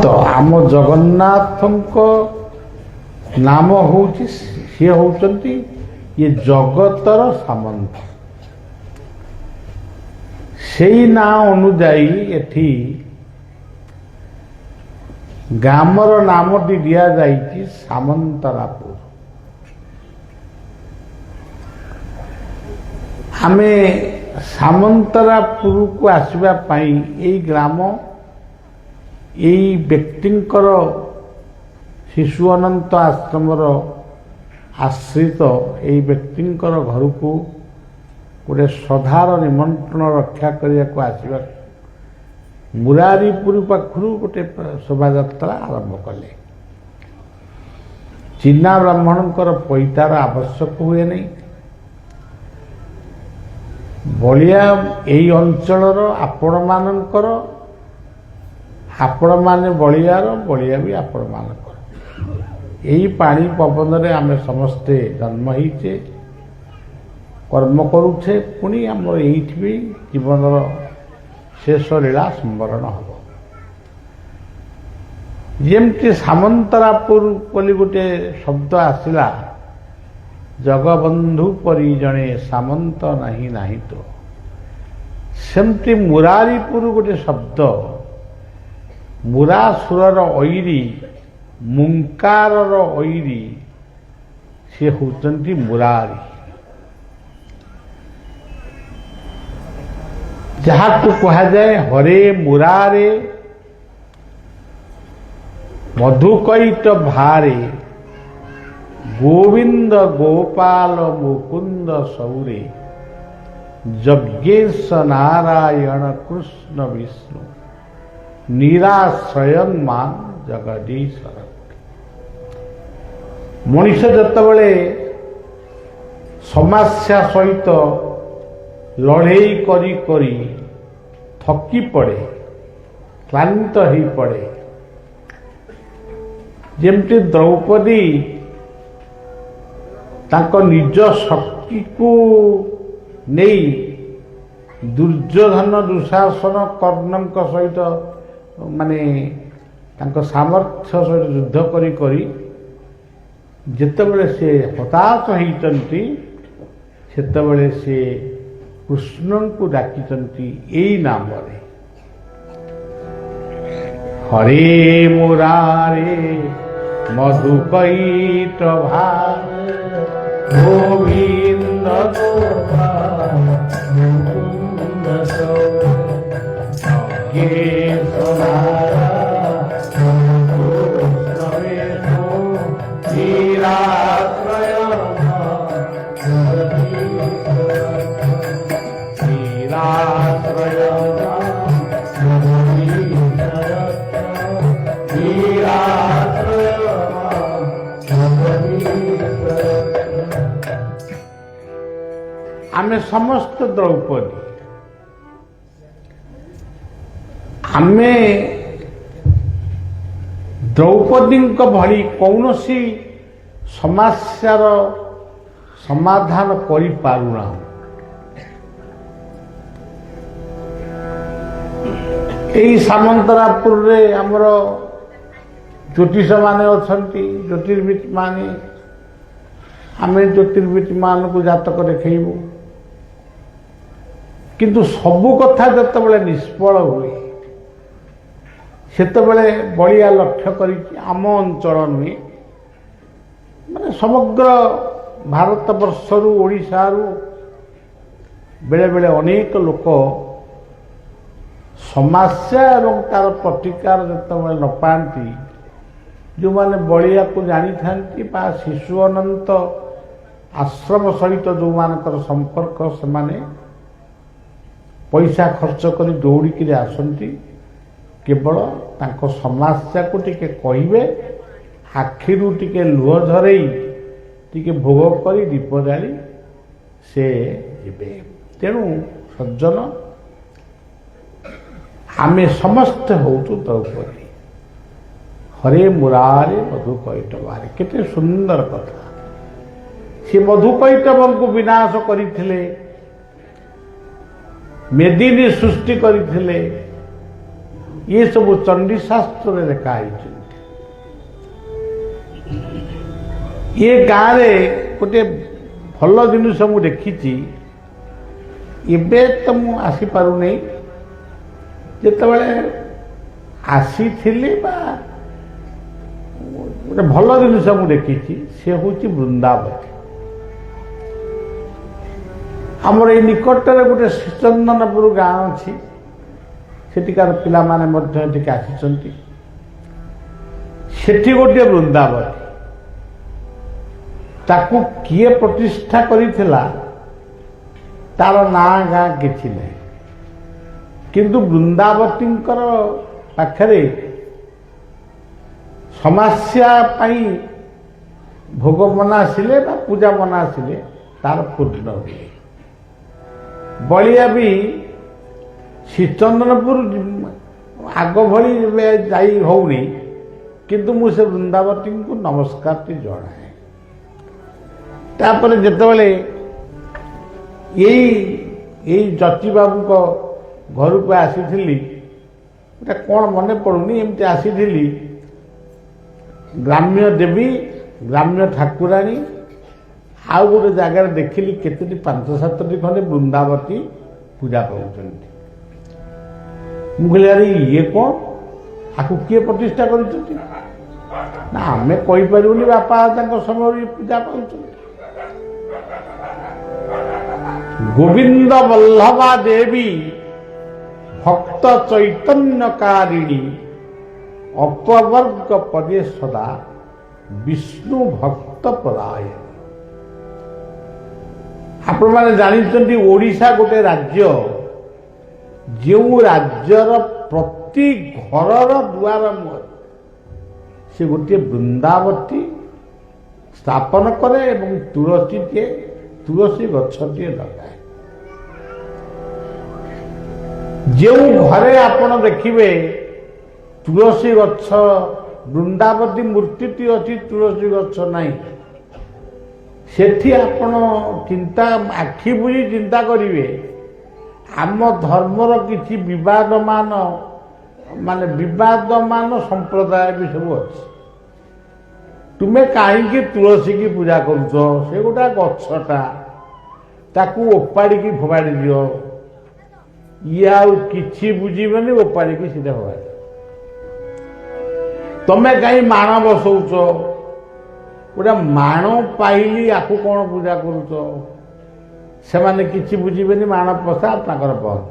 ତ ଆମ ଜଗନ୍ନାଥଙ୍କ ନାମ ହେଉଛି, ସିଏ ହେଉଛନ୍ତି ଇଏ ଜଗତର ସାମନ୍ତ। ସେଇ ନାଁ ଅନୁଯାୟୀ ଏଠି ଗ୍ରାମର ନାମଟି ଦିଆଯାଇଛି ସାମନ୍ତରାପୁର। ଆମେ ସାମନ୍ତରାପୁରକୁ ଆସିବା ପାଇଁ ଏଇ ଗ୍ରାମ, ଏଇ ବ୍ୟକ୍ତିଙ୍କର ଶିଶୁ ଅନନ୍ତ ଆଶ୍ରମର ଆଶ୍ରିତ ଏଇ ବ୍ୟକ୍ତିଙ୍କର ଘରକୁ ଗୋଟେ ଶ୍ରଦ୍ଧାର ନିମନ୍ତ୍ରଣ ରକ୍ଷା କରିବାକୁ ଆସିବା ମୁରାରୀପୁର ପାଖରୁ ଗୋଟେ ଶୋଭାଯାତ୍ରା ଆରମ୍ଭ କଲେ। ଚିହ୍ନା ବ୍ରାହ୍ମଣଙ୍କର ପଇତାର ଆବଶ୍ୟକ ହୁଏ ନାହିଁ। ବଳିଆ ଏହି ଅଞ୍ଚଳର ଆପଣମାନଙ୍କର, ଆପଣମାନେ ବଳିଆର, ବଳିଆ ବି ଆପଣମାନଙ୍କର। ଏହି ପାଣି ପବନରେ ଆମେ ସମସ୍ତେ ଜନ୍ମ ହେଇଛେ, କର୍ମ କରୁଛେ, ପୁଣି ଆମର ଏଇଠି ବି ଜୀବନର ଶେଷ ଲୀଳା ସ୍ମରଣ ହେବ। ଯେମିତି ସାମନ୍ତରାପୁର ବୋଲି ଗୋଟେ ଶବ୍ଦ ଆସିଲା, ଜଗବନ୍ଧୁ ପରି ଜଣେ ସାମନ୍ତ ନାହିଁ ନାହିଁ ତ, ସେମିତି ମୁରାରୀପୁର ଗୋଟେ ଶବ୍ଦ, ମୁରାସୁରର ଐରୀ, ମୁଙ୍କାରର ଐରୀ, ସେ ହେଉଛନ୍ତି ମୁରାରୀ। ଯାହାକୁ କୁହାଯାଏ ହରେ ମୁରାରେ ମଧୁକୈଟ ଭାରେ, ଗୋବିନ୍ଦ ଗୋପାଳ ମୁକୁନ୍ଦ ସୌରେ, ଯଜ୍ଞେଶ ନାରାୟଣ କୃଷ୍ଣ ବିଷ୍ଣୁ, ନିରାଶ୍ରୟନ୍ ମାନ ଜଗଦୀଶ୍ୱର। ମଣିଷ ଯେତେବେଳେ ସମସ୍ୟା ସହିତ ଲଢ଼େଇ କରି କରି ଥକି ପଡ଼େ, କ୍ଳାନ୍ତ ହୋଇପଡ଼େ, ଯେମିତି ଦ୍ରୌପଦୀ ତାଙ୍କ ନିଜ ଶକ୍ତିକୁ ନେଇ ଦୁର୍ଯ୍ୟୋଧନ, ଦୁଃଶାସନ, କର୍ଣ୍ଣଙ୍କ ସହିତ ମାନେ ତାଙ୍କ ସାମର୍ଥ୍ୟ ସହିତ ଯୁଦ୍ଧ କରି କରି ଯେତେବେଳେ ସେ ହତାଶ ହୋଇଛନ୍ତି, ସେତେବେଳେ ସେ କୃଷ୍ଣଙ୍କୁ ଡାକିଛନ୍ତି ଏଇ ନାମରେ, ହରେ ମୁରାରେ ମଧୁକୈଟ ଭାରେ, ଗୋବିନ୍ଦ ଗୋପାଳ ମୁକୁନ୍ଦ ସୌରେ, ଯଜ୍ଞେଶ ନାରାୟଣ କୃଷ୍ଣ ବିଷ୍ଣୁ, ନିରାଶ୍ରୟନ୍ ଆମେ ସମସ୍ତ ଦ୍ରୌପଦୀ, ଆମେ ଦ୍ରୌପଦୀଙ୍କ ଭଳି କୌଣସି ସମସ୍ୟାର ସମାଧାନ କରିପାରୁନାହୁଁ। ଏହି ସାମନ୍ତରାପୁରରେ ଆମର ଜ୍ୟୋତିଷମାନେ ଅଛନ୍ତି, ଜ୍ୟୋତିର୍ବିତମାନେ। ଆମେ ଜ୍ୟୋତିର୍ବିତମାନଙ୍କୁ ଜାତକ ଦେଖେଇବୁ, କିନ୍ତୁ ସବୁ କଥା ଯେତେବେଳେ ନିଷ୍ଫଳ ହୁଏ, ସେତେବେଳେ ବଳିଆ ଲକ୍ଷ୍ୟ କରିଛି ଆମ ଅଞ୍ଚଳ ନୁହେଁ, ମାନେ ସମଗ୍ର ଭାରତବର୍ଷରୁ, ଓଡ଼ିଶାରୁ ବେଳେବେଳେ ଅନେକ ଲୋକ ସମସ୍ୟା ଏବଂ ତାର ପ୍ରତିକାର ଯେତେବେଳେ ନ ପାଆନ୍ତି, ଯେଉଁମାନେ ବଳିଆକୁ ଜାଣିଥାନ୍ତି ବା ଶିଶୁ ଅନନ୍ତ ଆଶ୍ରମ ସହିତ ଯେଉଁମାନଙ୍କର ସମ୍ପର୍କ, ସେମାନେ ପଇସା ଖର୍ଚ୍ଚ କରି ଦୌଡ଼ିକିରି ଆସନ୍ତି, କେବଳ ତାଙ୍କ ସମସ୍ୟାକୁ ଟିକେ କହିବେ, ଆଖିରୁ ଟିକେ ଲୁହ ଝରେଇ ଟିକେ ଭୋଗ କରି ଦୀପ ଜାଳି ସେ ଯିବେ। ତେଣୁ ସଜ୍ଜନ, ଆମେ ସମସ୍ତେ ହେଉଛୁ ଦ୍ରୌପଦୀ। ହରେ ମୁରାରେ ମଧୁକୈଟ ଭାରେ, କେତେ ସୁନ୍ଦର କଥା। ସେ ମଧୁକୈଟବଙ୍କୁ ବିନାଶ କରିଥିଲେ, ମେଦିନୀ ସୃଷ୍ଟି କରିଥିଲେ, ये सब चंडी शास्त्र लिखाई। ये गाँव गोटे भल जिनिस मु देखी एबे तो मु आसी पारु नहीं जेतेबेले आसी थिली बा गोटे भल जिनिस मु देखी से हूँ वृंदावती। आमर ये निकटरे गोटे श्रीचंदनपुर गाँव अच्छी सेठिकार पिला माने मध्य एठिके आसिचंती सेठी गोटे वृंदावती ताकू किए प्रतिष्ठा करिथिला तार ना गाँ किछि नहीं किंतु वृंदावतींकर पाखरे समस्या पाई भोग मना आसिले बा पूजा मना आसिले तार पूर्ण हुए। बलिया भी श्रीचंदनपुर आग भली जाई होनी किंतु मुझे वृंदावती को नमस्कार जनाए। तापर जितेबाला यही जति बाबू को घर को आसी कौन मन पड़ूनी एमती आसी ग्राम्य देवी ग्राम्य ठाकुराणी आउ गोटे जगार देखिली केतोटी 5-7टी खंडे वृंदावती पूजा पाउछन्ति। मुझे अरे ये कौन आपको किए प्रतिष्ठा कर आम कहीपरूनी बापा समय पूजा पाँच गोविंद वल्लभा देवी भक्त चैतन्यकारिणी अपवर्ग पदे सदा विष्णु भक्त परायण। आपण मैंने जानते ओडिशा गोटे राज्य जो राज्यर प्रति घर द्वार मुहर से गोटे वृंदावती स्थापन करे एवं तुलसी गछटे लगाए। जो घरे आपण देखिए तुलसी गछ वृंदावती मूर्ति अच्छी तुलसी गछ नहीं सेठी आपण चिंता आखि बुझी चिंता करिवे आम धर्मर किछि विवादमान माने विवादमान संप्रदाय भी सब अच्छे तुम्हें कहीं तुलसी की पूजा करुच से गोटा गछटा ताकू ओपाड़ी की फोपाड़ी दियो ये आउ किछि बुझीबेनी ओपाड़ी की सीधा फोपाड़ी तमें कहीं माण बसौच गोटे माण पाइली आकु कौन पूजा करुच से माने किछि बुझीबेनी माण पसा ताकर बंद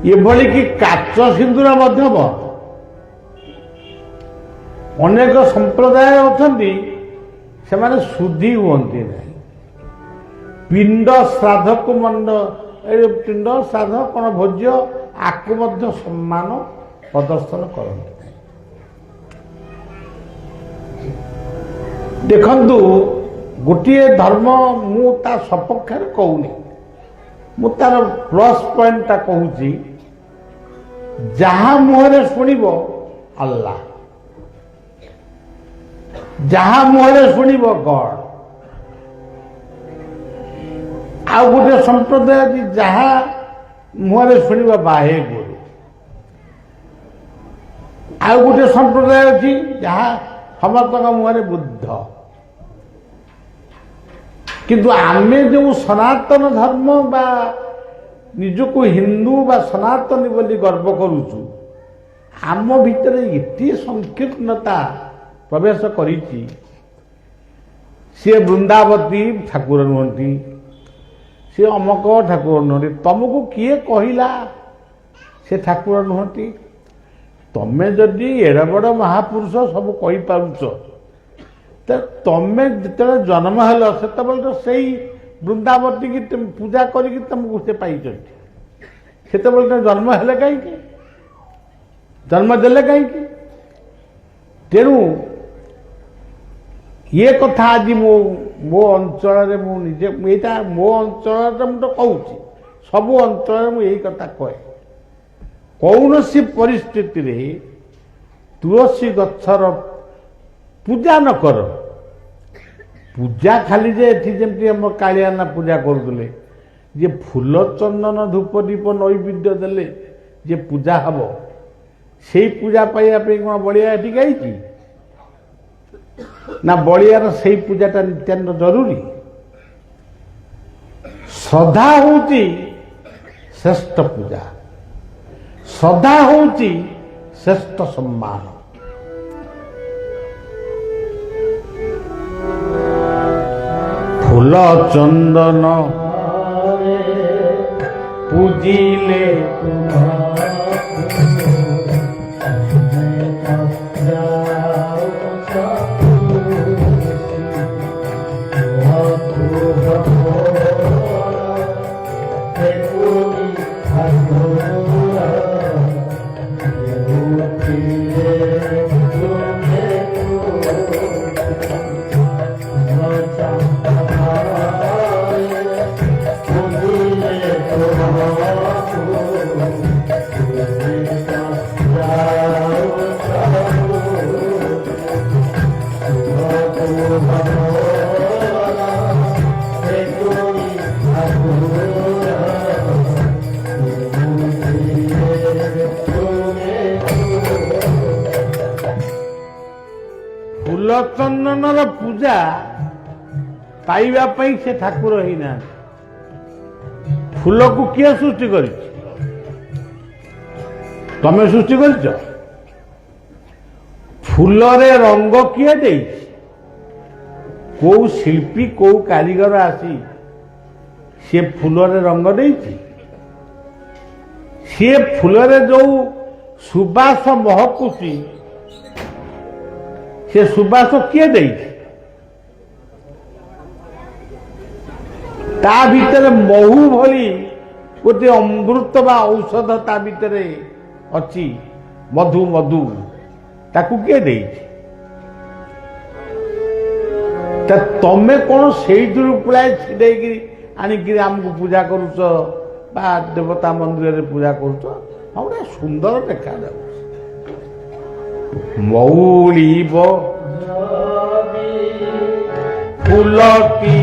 ये भली कि काच सिंदूर मध्य बंद अनेक संप्रदाय अछंती से माने शुद्धि हुअंती नहीं पिंड श्राद्ध को मंड पिंड श्राद्ध कौन भोज्य आकु मध्य सम्मान प्रदर्शन करते नहीं। देखंतु गोटे धर्म मु ता सपक्ष कहूनी मु तार प्लस पॉइंट ता कहूची जहाँ मुहरे शुणिब अल्लाह जहाँ मुहरे शुणिब गॉड आ गोटे संप्रदाय जहाँ मुहरे शुणिब बाहे गुरु आ गोटे संप्रदाय अच्छी जहाँ समस्त मुहरे बुद्ध किंतु आमे जो सनातन धर्म बा निजको हिंदू बा सनातन बोली गर्व करुचु आम भितर एते संकीर्णता प्रवेश करिछि सी वृंदावती ठाकुर नुहंती सी अमक ठाकुर नुहंती तुमको किए कहला से ठाकुर नुहंती तमें जदि एड़ बड़ महापुरुष सब कही पारुछ तो तमें जिते जन्म हेल से तो सही वृंदावती की पूजा करके तुमको से पाई से जन्म हेले कहीं जन्म देले कहीं तेणु ये कथा आज मो अंचल मुझे यहाँ मो अंचल मुझे कहूँ सबू अंचल मुझे कथा कहे कौन सी परिस्थिति रे तुलसी गछर पूजा न कर पूजा खाली जे एठी जेमती हम कालियाना पूजा करदले जे फूल चंदन धूप दीप नैवेद्य देले যে ପୂଜା ହବ ସେଇ ପୂଜା ପାଇବା ପାଇଁ କ'ଣ ବଳିଆ ଏଠିକି ଆଇଛି ନା ବଳିଆର ସେଇ ପୂଜାଟା ନିତ୍ୟାନ୍ତ ଜରୁରୀ? ଶ୍ରଦ୍ଧା ହେଉଛି ଶ୍ରେଷ୍ଠ ପୂଜା, ଶ୍ରଦ୍ଧା ହେଉଛି ଶ୍ରେଷ୍ଠ ସମ୍ମାନ। ଫୁଲ ଚନ୍ଦନ ପୂଜିଲେ ଫୁଲ ଚନ୍ଦନର ପୂଜା ପାଇବା ପାଇଁ ସେ ଠାକୁର ହେଇନାହାନ୍ତି। ଫୁଲକୁ କିଏ ସୃଷ୍ଟି କରିଛି? ତମେ ସୃଷ୍ଟି କରିଛ? ଫୁଲରେ ରଙ୍ଗ କିଏ ଦେଇଛି? କୋଉ ଶିଳ୍ପୀ କୋଉ କାରିଗର ଆସି ସିଏ ଫୁଲରେ ରଙ୍ଗ ଦେଇଛି? ସିଏ ଫୁଲରେ ଯୋଉ ସୁବାସ ମହକୁଛି ସେ ସୁବାସ କିଏ ଦେଇଛି? ତା ଭିତରେ ମହୁ ଭଳି ଗୋଟିଏ ଅମୃତ ବା ଔଷଧ ତା ଭିତରେ ଅଛି, ମଧୁ ମଧୁ, ତାକୁ କିଏ ଦେଇଛି? ତମେ କ'ଣ ସେଇଥିରୁ ପୁଳାଏ ଛିଡ଼େଇକି ଆଣିକିରି ଆମକୁ ପୂଜା କରୁଛ ବା ଦେବତା ମନ୍ଦିରରେ ପୂଜା କରୁଛ? ଗୋଟେ ସୁନ୍ଦର ଦେଖାଯାଉଛି। ମଉଳିବ ଫୁଲଟି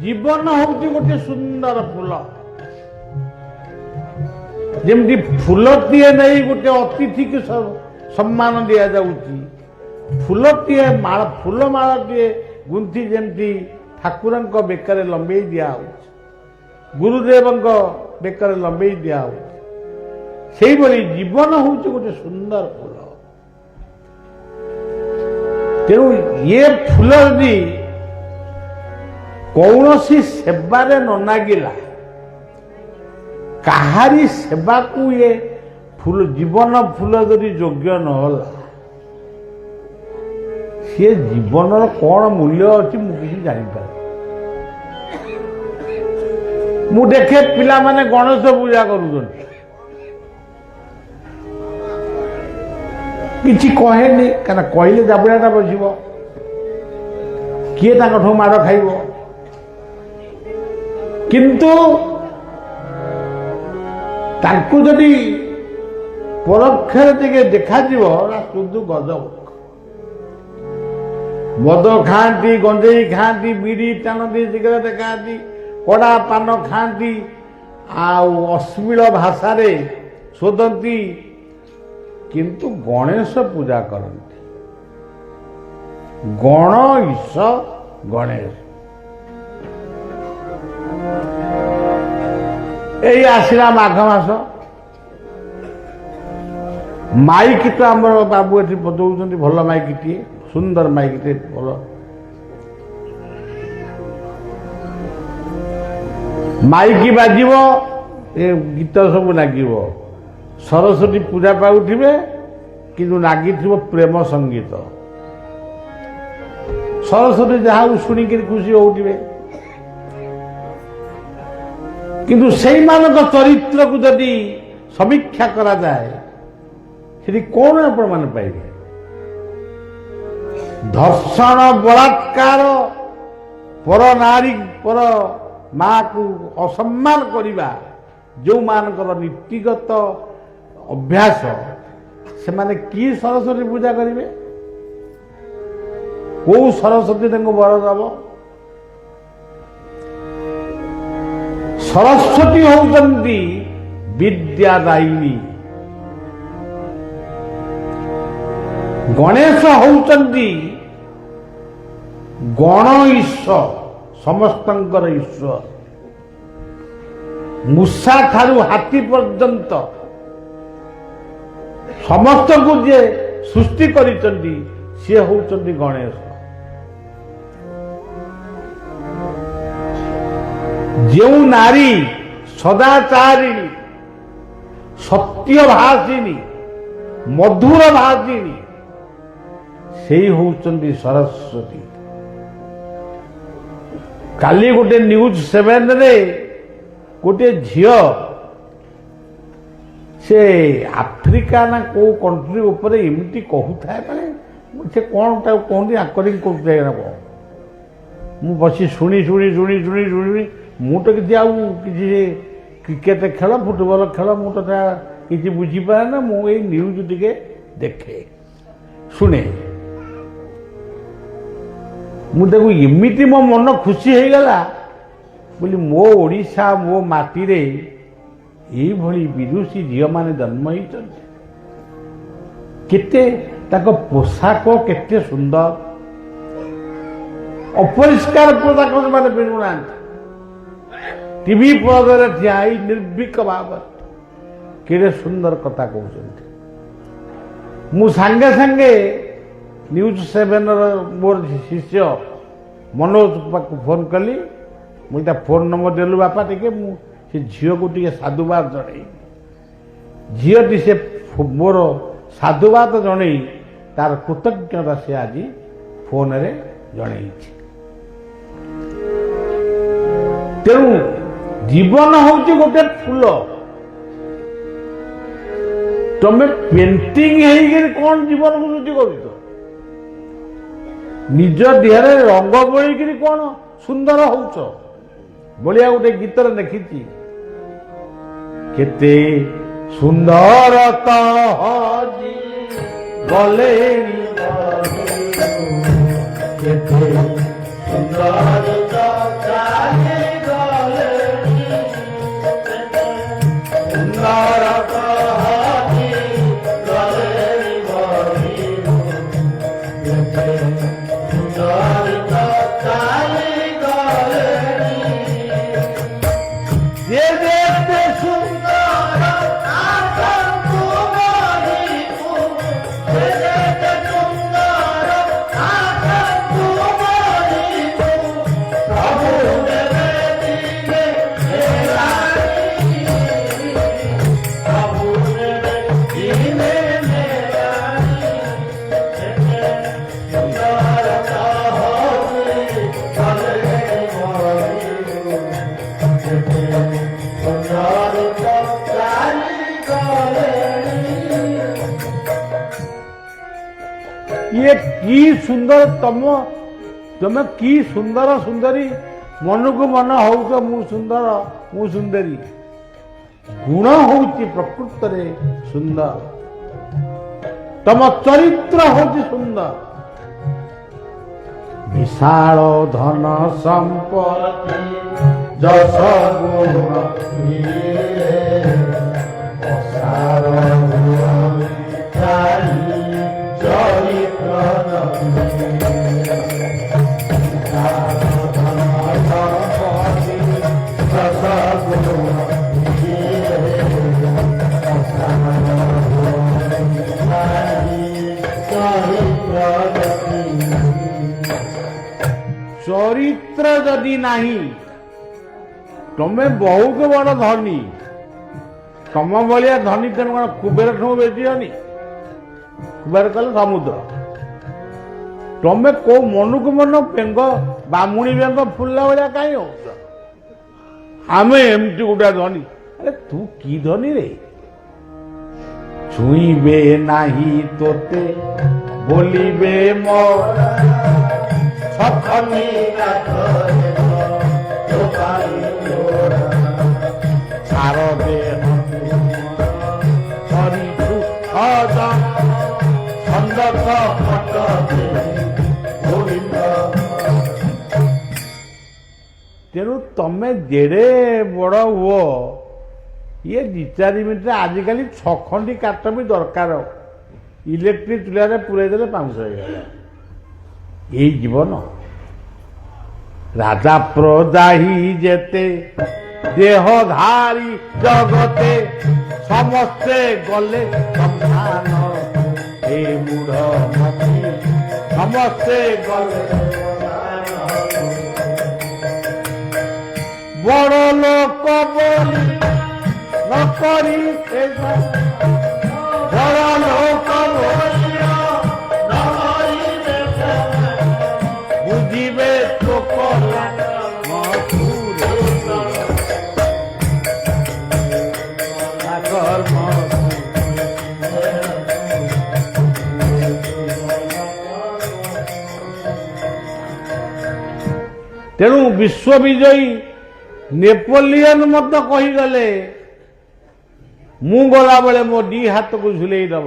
ଜୀବନ ହେଉଛି ଗୋଟେ ସୁନ୍ଦର ଫୁଲ। ଯେମିତି ଫୁଲଟିଏ ନେଇ ଗୋଟେ ଅତିଥିକି ସମ୍ମାନ ଦିଆଯାଉଛି, ଫୁଲଟିଏ ମାଳ ଫୁଲମାଳଟିଏ ଗୁନ୍ଥି ଯେମିତି ଠାକୁରଙ୍କ ବେକରେ ଲମ୍ବେଇ ଦିଆହେଉଛି, ଗୁରୁଦେବଙ୍କ ବେକରେ ଲମ୍ବେଇ ଦିଆହେଉଛି, ସେଇଭଳି ଜୀବନ ହେଉଛି ଗୋଟେ ସୁନ୍ଦର ଫୁଲ। ତେଣୁ ଏ ଫୁଲ ଯଦି କୌଣସି ସେବାରେ ନ ନାଗିଲା, କାହାରି ସେବାକୁ ଏ ଫୁଲ ଜୀବନ ଫୁଲ ଯଦି ଯୋଗ୍ୟ ନହେଲା, ସିଏ ଜୀବନର କ'ଣ ମୂଲ୍ୟ ଅଛି ମୁଁ କିଛି ଜାଣିପାରେ। ମୁଁ ଦେଖେ ପିଲାମାନେ ଗଣେଶ ପୂଜା କରୁଛନ୍ତି, କିଛି କହେନି, କାରଣ କହିଲେ ଜାବୁଡ଼ାଟା ବସିବ, କିଏ ତାଙ୍କଠୁ ମାଡ଼ ଖାଇବ। କିନ୍ତୁ ତାଙ୍କୁ ଯଦି ପରୋକ୍ଷରେ ଟିକେ ଦେଖାଯିବ ଶୁଦ୍ଧ ଗଜବ, ମଦ ଖାଆନ୍ତି, ଗଞ୍ଜେଇ ଖାଆନ୍ତି, ବିଡ଼ି ଟାଣନ୍ତି, ସିଗାରେଟ ଖାଆନ୍ତି, କଡ଼ା ପାନ ଖାଆନ୍ତି, ଆଉ ଅଶ୍ଳୀଳ ଭାଷାରେ ଶୋଧନ୍ତି, କିନ୍ତୁ ଗଣେଶ ପୂଜା କରନ୍ତି। ଗଣ ଈଶ ଗଣେଶ। ଏଇ ଆସିଲା ମାଘ ମାସ, ମାଇକି ତ ଆମର ବାବୁ ଏଠି ବଜଉଛନ୍ତି, ଭଲ ମାଇକିଟିଏ, ସୁନ୍ଦର ମାଇକିଟିଏ, ଭଲ ମାଇକି ବାଜିବ, ଏ ଗୀତ ସବୁ ଲାଗିବ। ସରସ୍ୱତୀ ପୂଜା ପାଉଥିବେ କିନ୍ତୁ ଲାଗିଥିବ ପ୍ରେମ ସଙ୍ଗୀତ। ସରସ୍ୱତୀ ଯାହାକୁ ଶୁଣିକିରି ଖୁସି ହଉଥିବେ, କିନ୍ତୁ ସେଇମାନଙ୍କ ଚରିତ୍ରକୁ ଯଦି ସମୀକ୍ଷା କରାଯାଏ, ସେଠି କ'ଣ ଆପଣମାନେ ପାଇବେ? ଧର୍ଷଣ ବଳାତ୍କାର ପର ନାରୀ ପର ମାକୁ ଅସମ୍ମାନ କରିବା ଯେଉଁମାନଙ୍କର ନୀତିଗତ ଅଭ୍ୟାସ ସେମାନେ କି ସରସ୍ୱତୀ ପୂଜା କରିବେ? କୋଉ ସରସ୍ୱତୀ ତାଙ୍କୁ ବର ଦେବ? ସରସ୍ୱତୀ ହେଉଛନ୍ତି ବିଦ୍ୟାଦାୟିନୀ, ଗଣେଶ ହେଉଛନ୍ତି ଗଣ ଈଶ୍ୱର, ସମସ୍ତଙ୍କର ଈଶ୍ୱର। ମୂଷା ଠାରୁ ହାତୀ ପର୍ଯ୍ୟନ୍ତ ସମସ୍ତଙ୍କୁ ଯିଏ ସୃଷ୍ଟି କରିଛନ୍ତି ସିଏ ହେଉଛନ୍ତି ଗଣେଶ। ଯେଉଁ ନାରୀ ସଦାଚାରିଣୀ, ସତ୍ୟଭାଷିଣୀ, ମଧୁର ଭାଷିଣୀ, ସେଇ ହେଉଛନ୍ତି ସରସ୍ୱତୀ। କାଲି ଗୋଟେ ନ୍ୟୁଜ୍ 7ରେ ଗୋଟିଏ ଝିଅ ସେ ଆଫ୍ରିକା ନା କୋଉ କଣ୍ଟ୍ରି ଉପରେ ଏମିତି କହୁଥାଏ, ମାନେ ସେ କ'ଣ ତାକୁ କୁହନ୍ତି ଆଙ୍କରିଂ କରୁଥାଏ ନା କ'ଣ, ମୁଁ ବସି ଶୁଣି ମୁଁ ତ କିଛି ଆଉ କିଛି କ୍ରିକେଟ ଖେଳ ଫୁଟବଲ ଖେଳ ମୁଁ ତ କିଛି ବୁଝିପାରେ ନା, ମୁଁ ଏଇ ନ୍ୟୁଜ୍ ଟିକେ ଦେଖେ ଶୁଣେ। ମୁଁ ତାକୁ ଏମିତି ମୋ ମନ ଖୁସି ହେଇଗଲା ବୋଲି ମୋ ଓଡ଼ିଶା ମୋ ମାଟିରେ ଏଇଭଳି ବିଦୁଷୀ ଝିଅମାନେ ଜନ୍ମ ହେଇଛନ୍ତି। କେତେ ତାଙ୍କ ପୋଷାକ କେତେ ସୁନ୍ଦର, ଅପରିଷ୍କାର ପୋଷାକ ସେମାନେ ପିନ୍ଧୁନାହାନ୍ତି, ଟିଭି ପରଦାରେ ଠିଆ ହେଇ ନିର୍ଭୀକ ଭାବରେ କେଡ଼େ ସୁନ୍ଦର କଥା କହୁଛନ୍ତି। ମୁଁ ସାଙ୍ଗେ ସାଙ୍ଗେ ନ୍ୟୁଜ୍ 7ର ମୋର ଶିଷ୍ୟ ମନୋଜ ପାଖକୁ ଫୋନ୍ କଲି। ମୁଁ ତା ଫୋନ୍ ନମ୍ବର ଦେଲୁ ବାପା ଟିକେ ମୁଁ ସେ ଝିଅକୁ ଟିକେ ସାଧୁବାଦ ଜଣେଇ। ଝିଅଟି ସେ ମୋର ସାଧୁବାଦ ଜଣେଇ ତାର କୃତଜ୍ଞତା ସେ ଆଜି ଫୋନରେ ଜଣେଇଛି। ତେଣୁ ଜୀବନ ହେଉଛି ଗୋଟେ ଫୁଲ, ତମେ ପେଣ୍ଟିଂ ହେଇକିରି କ'ଣ ଜୀବନକୁ ସୃଷ୍ଟି କରୁଛ? ନିଜ ଦେହରେ ରଙ୍ଗ ବୋଳିକିରି କ'ଣ ସୁନ୍ଦର ହଉଛ? ବଳିଆ ଗୋଟେ ଗୀତରେ ଲେଖିଛି, କେତେ ସୁନ୍ଦର ଗଲେଣି କେତେ ସୁନ୍ଦର ये की सुंदर तुम की सुंदर सुंदरी मन को मन हो मु सुंदर मु सुंदरी गुण होची प्रकृत रे सुंदर तम चरित्र होची सुंदर विशाल धन संपत्ति जस गुण चरित्र जदि नहीं तुम्हें बहुत बड़ धनी तम भाया धनी तेन कुबेर ठू बेची हनी कुबेर कल समुद्र तुम्हें को मन को मन पेंग बामुणी बेंग फुलला भाया कहीं हो आम एमती गोटा धनी अरे तू की धनी रे छुईबे नाही तोते বলিবে মোর সখনি শারদে হরিষু ছন্দক ତେଣୁ ତମେ ଯେଡ଼େ ବଡ଼ ହୁଅ ଇଏ 2-4 ମିନିଟ୍ରେ ଆଜିକାଲି 6 ଖଣ୍ଡି କାଠ ବି ଦରକାର। ଇଲେକ୍ଟ୍ରିକ୍ ଚୁଲାରେ ପୁରେଇ ଦେଲେ ପାଉଁଶ ହେଇଗଲା। ଏଇ ଜୀବନ ରାଜା ପ୍ରଜାହି ଯେତେ ଦେହ ଧାରି ଜଗତେ ସମସ୍ତେ ଗଲେ ସନ୍ଧାନ ଏ ମୂଢ଼ ମତି ସମସ୍ତେ ଗଲେ ବଡ଼ ଲୋକ ବୋଲି ନକରି ବଡ଼ ଲୋକ ବୋଲି ବୁଝିବେ ଲୋକ ତେଣୁ ବିଶ୍ୱବିଜୟୀ ନେପୋଲିୟନ ମଧ୍ୟ କହିଗଲେ ମୁଁ ଗଲାବେଳେ ମୋ 2 ହାତକୁ ଝୁଲେଇ ଦେବ।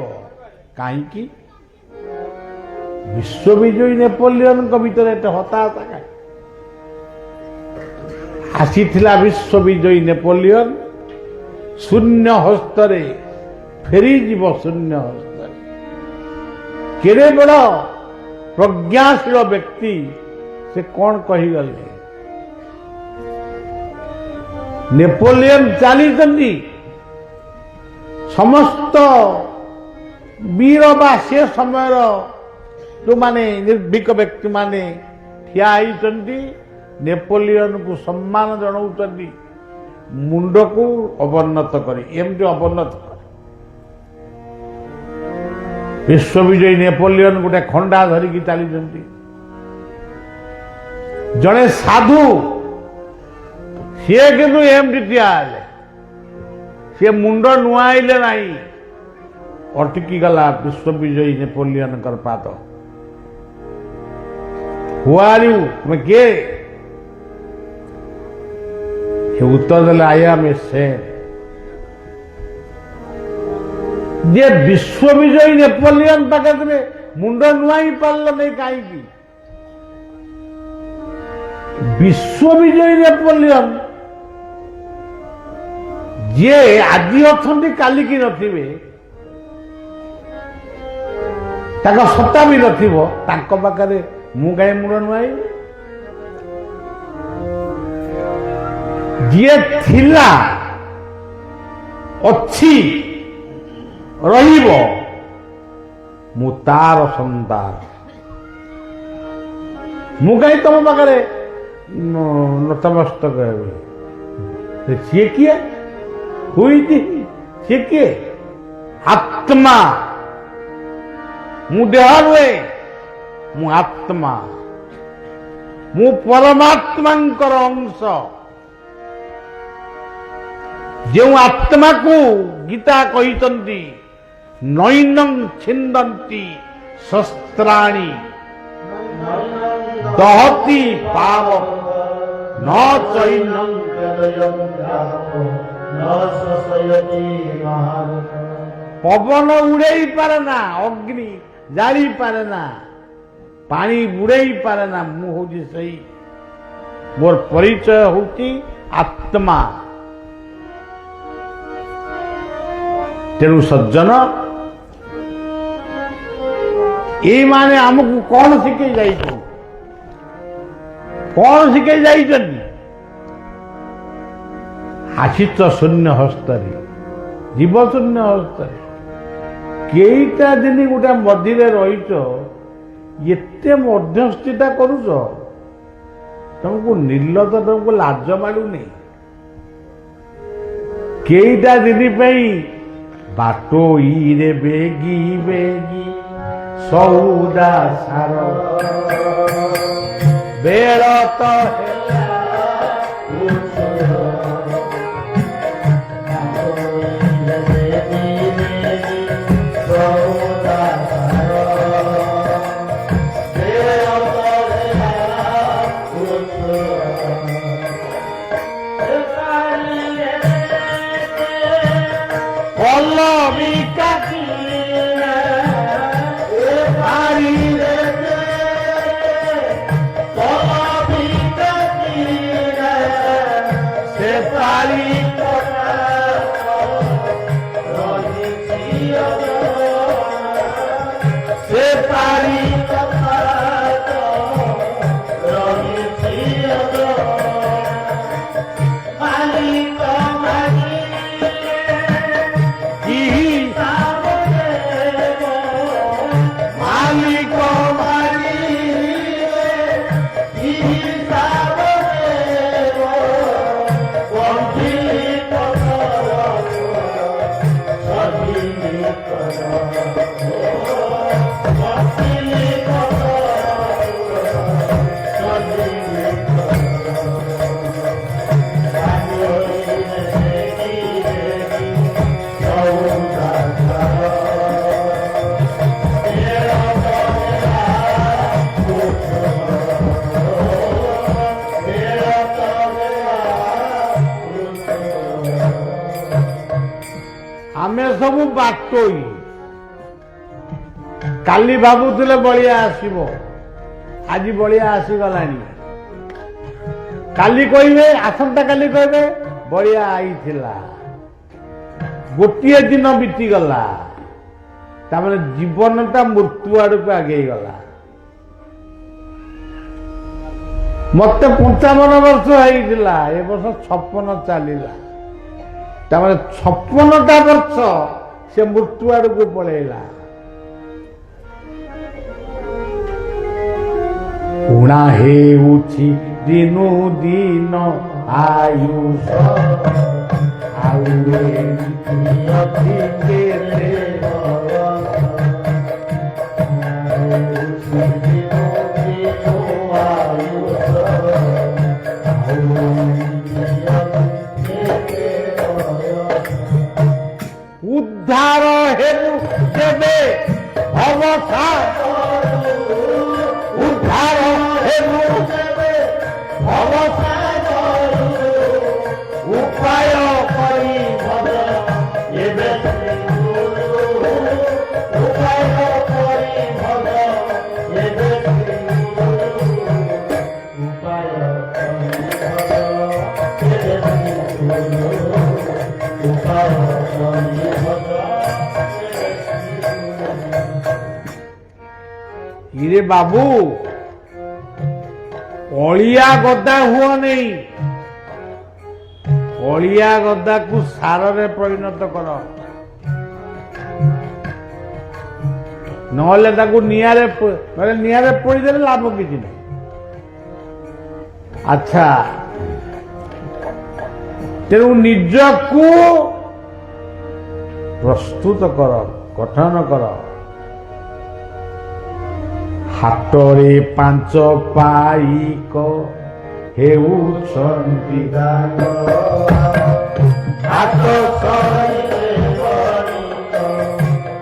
କାହିଁକି? ବିଶ୍ୱବିଜୟୀ ନେପୋଲିୟନଙ୍କ ଭିତରେ ଏତେ ହତାହତା କାହିଁ? ଆସିଥିଲା ବିଶ୍ୱବିଜୟୀ ନେପୋଲିୟନ ଶୂନ୍ୟ ହସ୍ତରେ ଫେରିଯିବ ଶୂନ୍ୟ ହସ୍ତରେ। କେଡ଼େ ବଡ଼ ପ୍ରଜ୍ଞାଶୀଳ ବ୍ୟକ୍ତି ସେ କ'ଣ କହିଗଲେ? ନେପୋଲିୟନ ଚାଲିଛନ୍ତି ସମସ୍ତ ବୀର ବା ସେ ସମୟର ଯେଉଁମାନେ ନିର୍ଭୀକ ବ୍ୟକ୍ତିମାନେ ଠିଆ ହେଇଛନ୍ତି ନେପୋଲିୟନକୁ ସମ୍ମାନ ଜଣାଉଛନ୍ତି ମୁଣ୍ଡକୁ ଅବନତ କରି ଏମିତି ଅବନତ କରି। ବିଶ୍ୱବିଜୟୀ ନେପୋଲିୟନ ଗୋଟେ ଖଣ୍ଡା ଧରିକି ଚାଲିଛନ୍ତି। ଜଣେ ସାଧୁ ସିଏ କିନ୍ତୁ ଏମିତି ଠିଆ ହେଲେ, ସିଏ ମୁଣ୍ଡ ନୁଆଇଲେ ନାହିଁ। ଅଟକିଗଲା ବିଶ୍ୱବିଜୟୀ ନେପୋଲିୟନଙ୍କର ପାଦ। ହୁ ଆର୍ ୟୁ? ତୁମେ କିଏ? ସେ ଉତ୍ତର ଦେଲେ ଆଇ ଆମ୍ ଏ ସେଣ୍ଟ। ଯେ ବିଶ୍ୱବିଜୟୀ ନେପୋଲିୟନ ପାଖରେ ମୁଣ୍ଡ ନୁଆଇ ପାରିଲ ନାହିଁ କାହିଁକି? ବିଶ୍ୱବିଜୟୀ ନେପୋଲିୟନ ଯିଏ ଆଜି ଅଛନ୍ତି କାଲିକି ନଥିବେ, ତାଙ୍କ ସତ୍ତା ବି ନଥିବ, ତାଙ୍କ ପାଖରେ ମୁଁ କାହିଁ ମୁଣ୍ଡ ନୁଆଇବି? ଯିଏ ଥିଲା ଅଛି ରହିବ, ମୁଁ ତାର ସନ୍ତାନ, ମୁଁ କାହିଁ ତମ ପାଖରେ ନତମସ୍ତକ ହେବି? ସିଏ କିଏ? ହୋଇଛି ସିଏ କିଏ? ଆତ୍ମା। ମୁଁ ଦେହ ନୁହେଁ, ମୁଁ ଆତ୍ମା, ମୁଁ ପରମାତ୍ମାଙ୍କର ଅଂଶ। ଯେଉଁ ଆତ୍ମାକୁ ଗୀତା କହିଛନ୍ତି ନୈନଂ ଛିନ୍ଦନ୍ତି ଶସ୍ତ୍ରାଣୀ ଦହତି ପାବ ନ ଚୈନଂ ପବନ ଉଡ଼େଇ ପାରେ ନା, ଅଗ୍ନି ଜାଳି ପାରେ ନା, ପାଣି ବୁଡ଼େଇ ପାରେ ନା। ମୁଁ ହଉଛି ସେଇ, ମୋର ପରିଚୟ ହଉଛି ଆତ୍ମା। ତେଣୁ ସଜ୍ଜନ, ଏଇମାନେ ଆମକୁ କ'ଣ ଶିଖେଇ ଯାଇଛନ୍ତି? କ'ଣ ଶିଖେଇ ଯାଇଛନ୍ତି? ଆସିଛ ଶୂନ୍ୟ ହସ୍ତରେ, ଜୀବ ଶୂନ୍ୟ ହସ୍ତରେ। କେଇଟା ଦିନ ଗୋଟେ ମଝିରେ ରହିଛ, ଏତେ ମଧ୍ୟସ୍ଥିତା କରୁଛ, ତମକୁ ନିର୍ଲଜ, ତମକୁ ଲାଜ ମାଡୁନି? କେଇଟା ଦିନ ପାଇଁ ବାଟୋଇରେ ବେଗି ବେଗି ସଉଦା ସାର ବେଳ ତ आमे सब बाटोई काली भावुले बलिया आसब आज बलिया आसीगलानी काली कहे आसंता काली कहे बलिया आई गोटे दिन बीतीगला तामाने जीवनटा मृत्यु आड़ को आगे गला मत 55 वर्ष होइतिला ए वर्ष 56 चलिला तामाने 56टा वर्ष से मृत्यु आड़ को पळेला उणा हेउछि दिनु दिन आयुष आउरे अति केते उद्धार हेतु केबे अवसा उद्धार हेतु केबे अवसा उपाय करी भज एबे उपाय करी भज एबे उपाय इरे बाबू अलिया गदा हुआ नहीं अलिया गदा को सार रे परिणत कर नहले ताकू नियारे पड़ी लाभ किसी नहीं अच्छा तेणु निजकू प्रस्तुत कर गठन कर हाटरे 5 पाइक हेउछन्ति दान हाट सरिले बणिक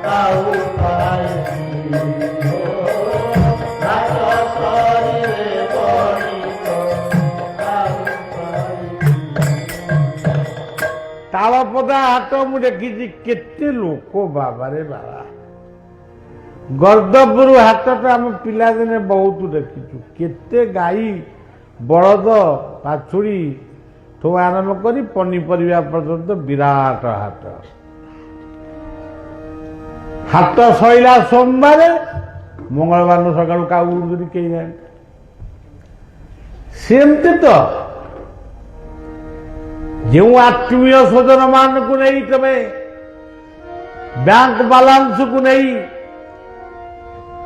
ताउ पाइछि हाट सरिले बणिक ताउ पाइछि तालपदा हाट मु देखिछि केते लोक बाबा रे बाबा गर्दपुर हाट तो आम पिलादिने बहुत देखीचु केते गाई बलद पाछुड़ी ठू आरंभ कर पनीपरिया पर्यंत विराट हाट हाट सैला सोमवार मंगलवार सकाल काऊ कहीं जाए सेमती तो जो आत्मीय स्वजन मान को नहीं तमें बैंक बालांस को नहीं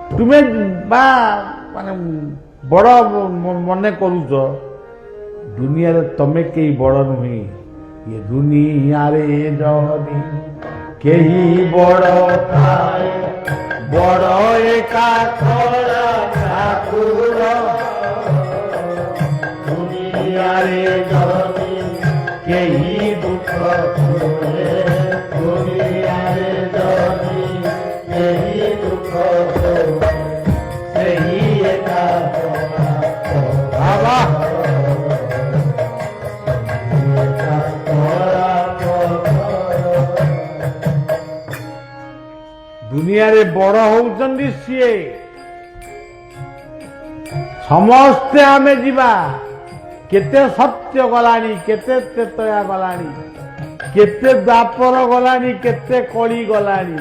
तुम्हें माने बड़ मन करुच दुनिया रे तमे कई बड़ नुहे ये दुनिया रे जदी कई बड़ थाए बड़ एका खड़ा ठाकुर दुनिया रे जदी कई दुख हुए दुनिया रे जदी कई दुख दुनिया रे बड़ होउचंदी सीए समस्ते आमे जीवा केते सत्य गलानी केते त्रेतया गलानी केते द्वापर गलानी केते कली गलानी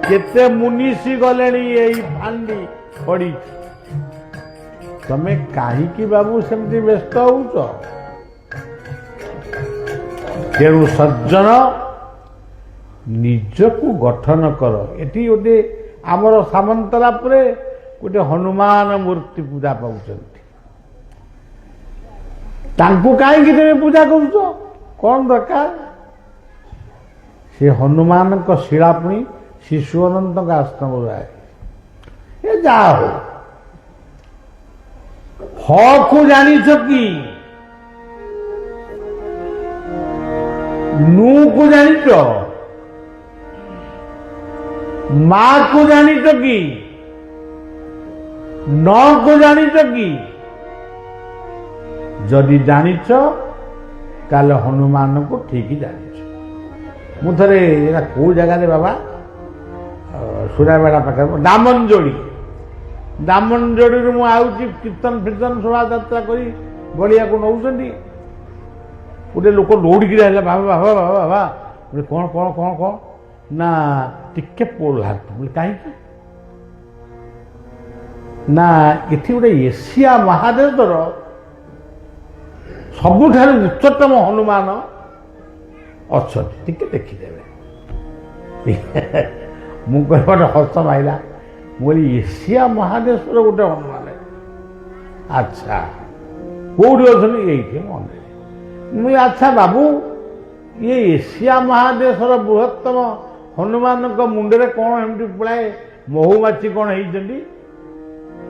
केते मुनिषी गलेनी एई फांडी पड़ी तमे काहे की बाबू सेमती व्यस्त होउच तेणु सज्जन निजकू गठन कर एटी गोटे आमर सामंतरापुरे गोटे हनुमान मूर्ति पूजा पाउचंती तांकू काहे तुम पूजा करुच कौन दरकार से हनुमान को शिला पुणी शिशु अनंत आश्रम जाए ये जा हो को जानिछ कि नू को जानिछ माँ को जानिछ कि न को जानिछ कि जदि जानिछ ताले हनुमान को ठीक जानिछ ମୁଁ ଥରେ ଏଇଟା କେଉଁ ଜାଗାରେ ବାବା ସୁରାବେଡ଼ା ପାଖରେ ଦାମନଯୋଡ଼ିରୁ ମୁଁ ଆଉଛି କୀର୍ତ୍ତନ ଫୀର୍ତ୍ତନ ଶୋଭାଯାତ୍ରା କରି ବଳିଆକୁ ନେଉଛନ୍ତି। ଗୋଟେ ଲୋକ ଦୌଡ଼ିକିରି ଆସିଲା, ବାବା ବାବା ବାବା ବାବା କ'ଣ କ'ଣ କ'ଣ କ'ଣ ନା ଟିକେ ପୋଲ ହାତ। ବୋଲେ କାହିଁକି ନା ଏଠି ଗୋଟେ ଏସିଆ ମହାଦେଶର ସବୁଠାରୁ ଉଚ୍ଚତମ ହନୁମାନ ଅଛନ୍ତି, ଟିକେ ଦେଖିଦେବେ। ମୁଁ କହିବା ଗୋଟେ ହସ ମାଇଲା। ମୁଁ କହିଲି ଏସିଆ ମହାଦେଶର ଗୋଟେ ହନୁମାନ, ଆଚ୍ଛା କୋଉଠି ଅଛନ୍ତି? ଏଇଠି ମନେ। ମୁଁ ଆଚ୍ଛା ବାବୁ, ଇଏ ଏସିଆ ମହାଦେଶର ବୃହତ୍ତମ ହନୁମାନଙ୍କ ମୁଣ୍ଡରେ କ'ଣ ଏମିତି ପୁଳାଏ ମହୁମାଛି କ'ଣ ହେଇଛନ୍ତି?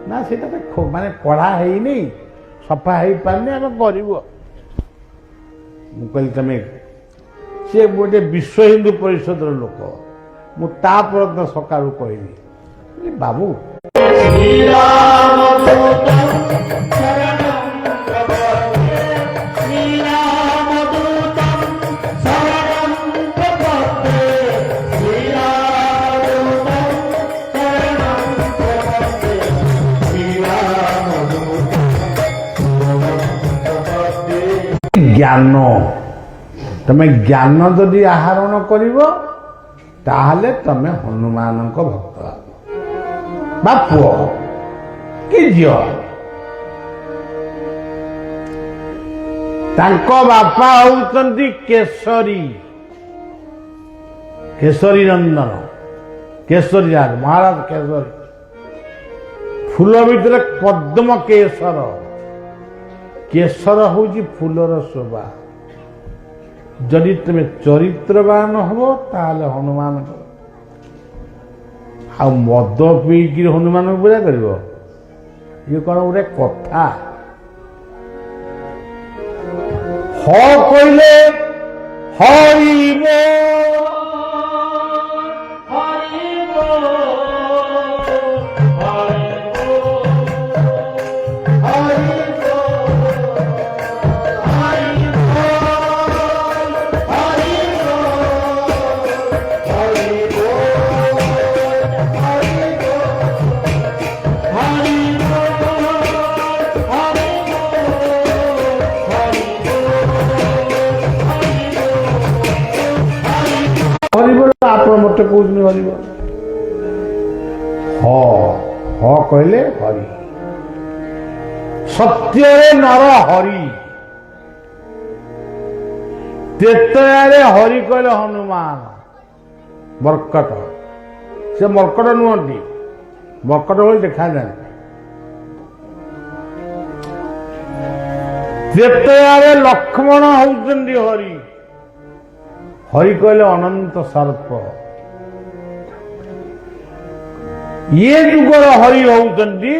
ନା ସେଇଟା ତ ମାନେ କଢ଼ା ହେଇନି, ସଫା ହେଇପାରିନି, ଆମେ କରିବୁ। ମୁଁ କହିଲି ତମେ, ସିଏ ଗୋଟେ ବିଶ୍ୱ ହିନ୍ଦୁ ପରିଷଦର ଲୋକ। ମୁଁ ତା ପରଦିନ ସକାଳୁ କହିଲି, ବାବୁ ଜ୍ଞାନ, ତମେ ଜ୍ଞାନ ଯଦି ଆହରଣ କରିବ ତାହେଲେ ତମେ ହନୁମାନଙ୍କ ଭକ୍ତ ବା ପୁଅ କି ଝିଅ। ତାଙ୍କ ବାପା ହଉଛନ୍ତି କେଶରୀ, କେଶରୀ ନନ୍ଦନ, କେଶରୀ ରାଜ, ମହାରାଜ କେଶରୀ। ଫୁଲ ଭିତରେ ପଦ୍ମ କେଶର, କେଶର ହଉଛି ଫୁଲର ଶୋଭା। ଯଦି ତୁମେ ଚରିତ୍ରବାନ ହବ ତାହେଲେ ହନୁମାନ। ଆଉ ମଦ ପିଇକିରି ହନୁମାନଙ୍କୁ ପୂଜା କରିବ, ଇଏ କ'ଣ ଗୋଟେ କଥା? ହ କହିଲେ ହରିବ, ଆପଣ ମତେ କହୁଛନ୍ତି ହରିବ। ହ କହିଲେ ହରି, ସତ୍ୟରେ ନର ହରି, ତ୍ରେତୟାରେ ହରି କହିଲେ ହନୁମାନ। ମର୍କଟ, ସେ ମର୍କଟ ନୁହନ୍ତି, ମର୍କଟ ଭଳି ଦେଖାଯାଆନ୍ତି। ତ୍ରେତୟାରେ ଲକ୍ଷ୍ମଣ ହଉଛନ୍ତି ହରି, ହରି କହିଲେ ଅନନ୍ତ ସର୍ପ। ଇଏ ଯୁଗର ହରି ହଉଛନ୍ତି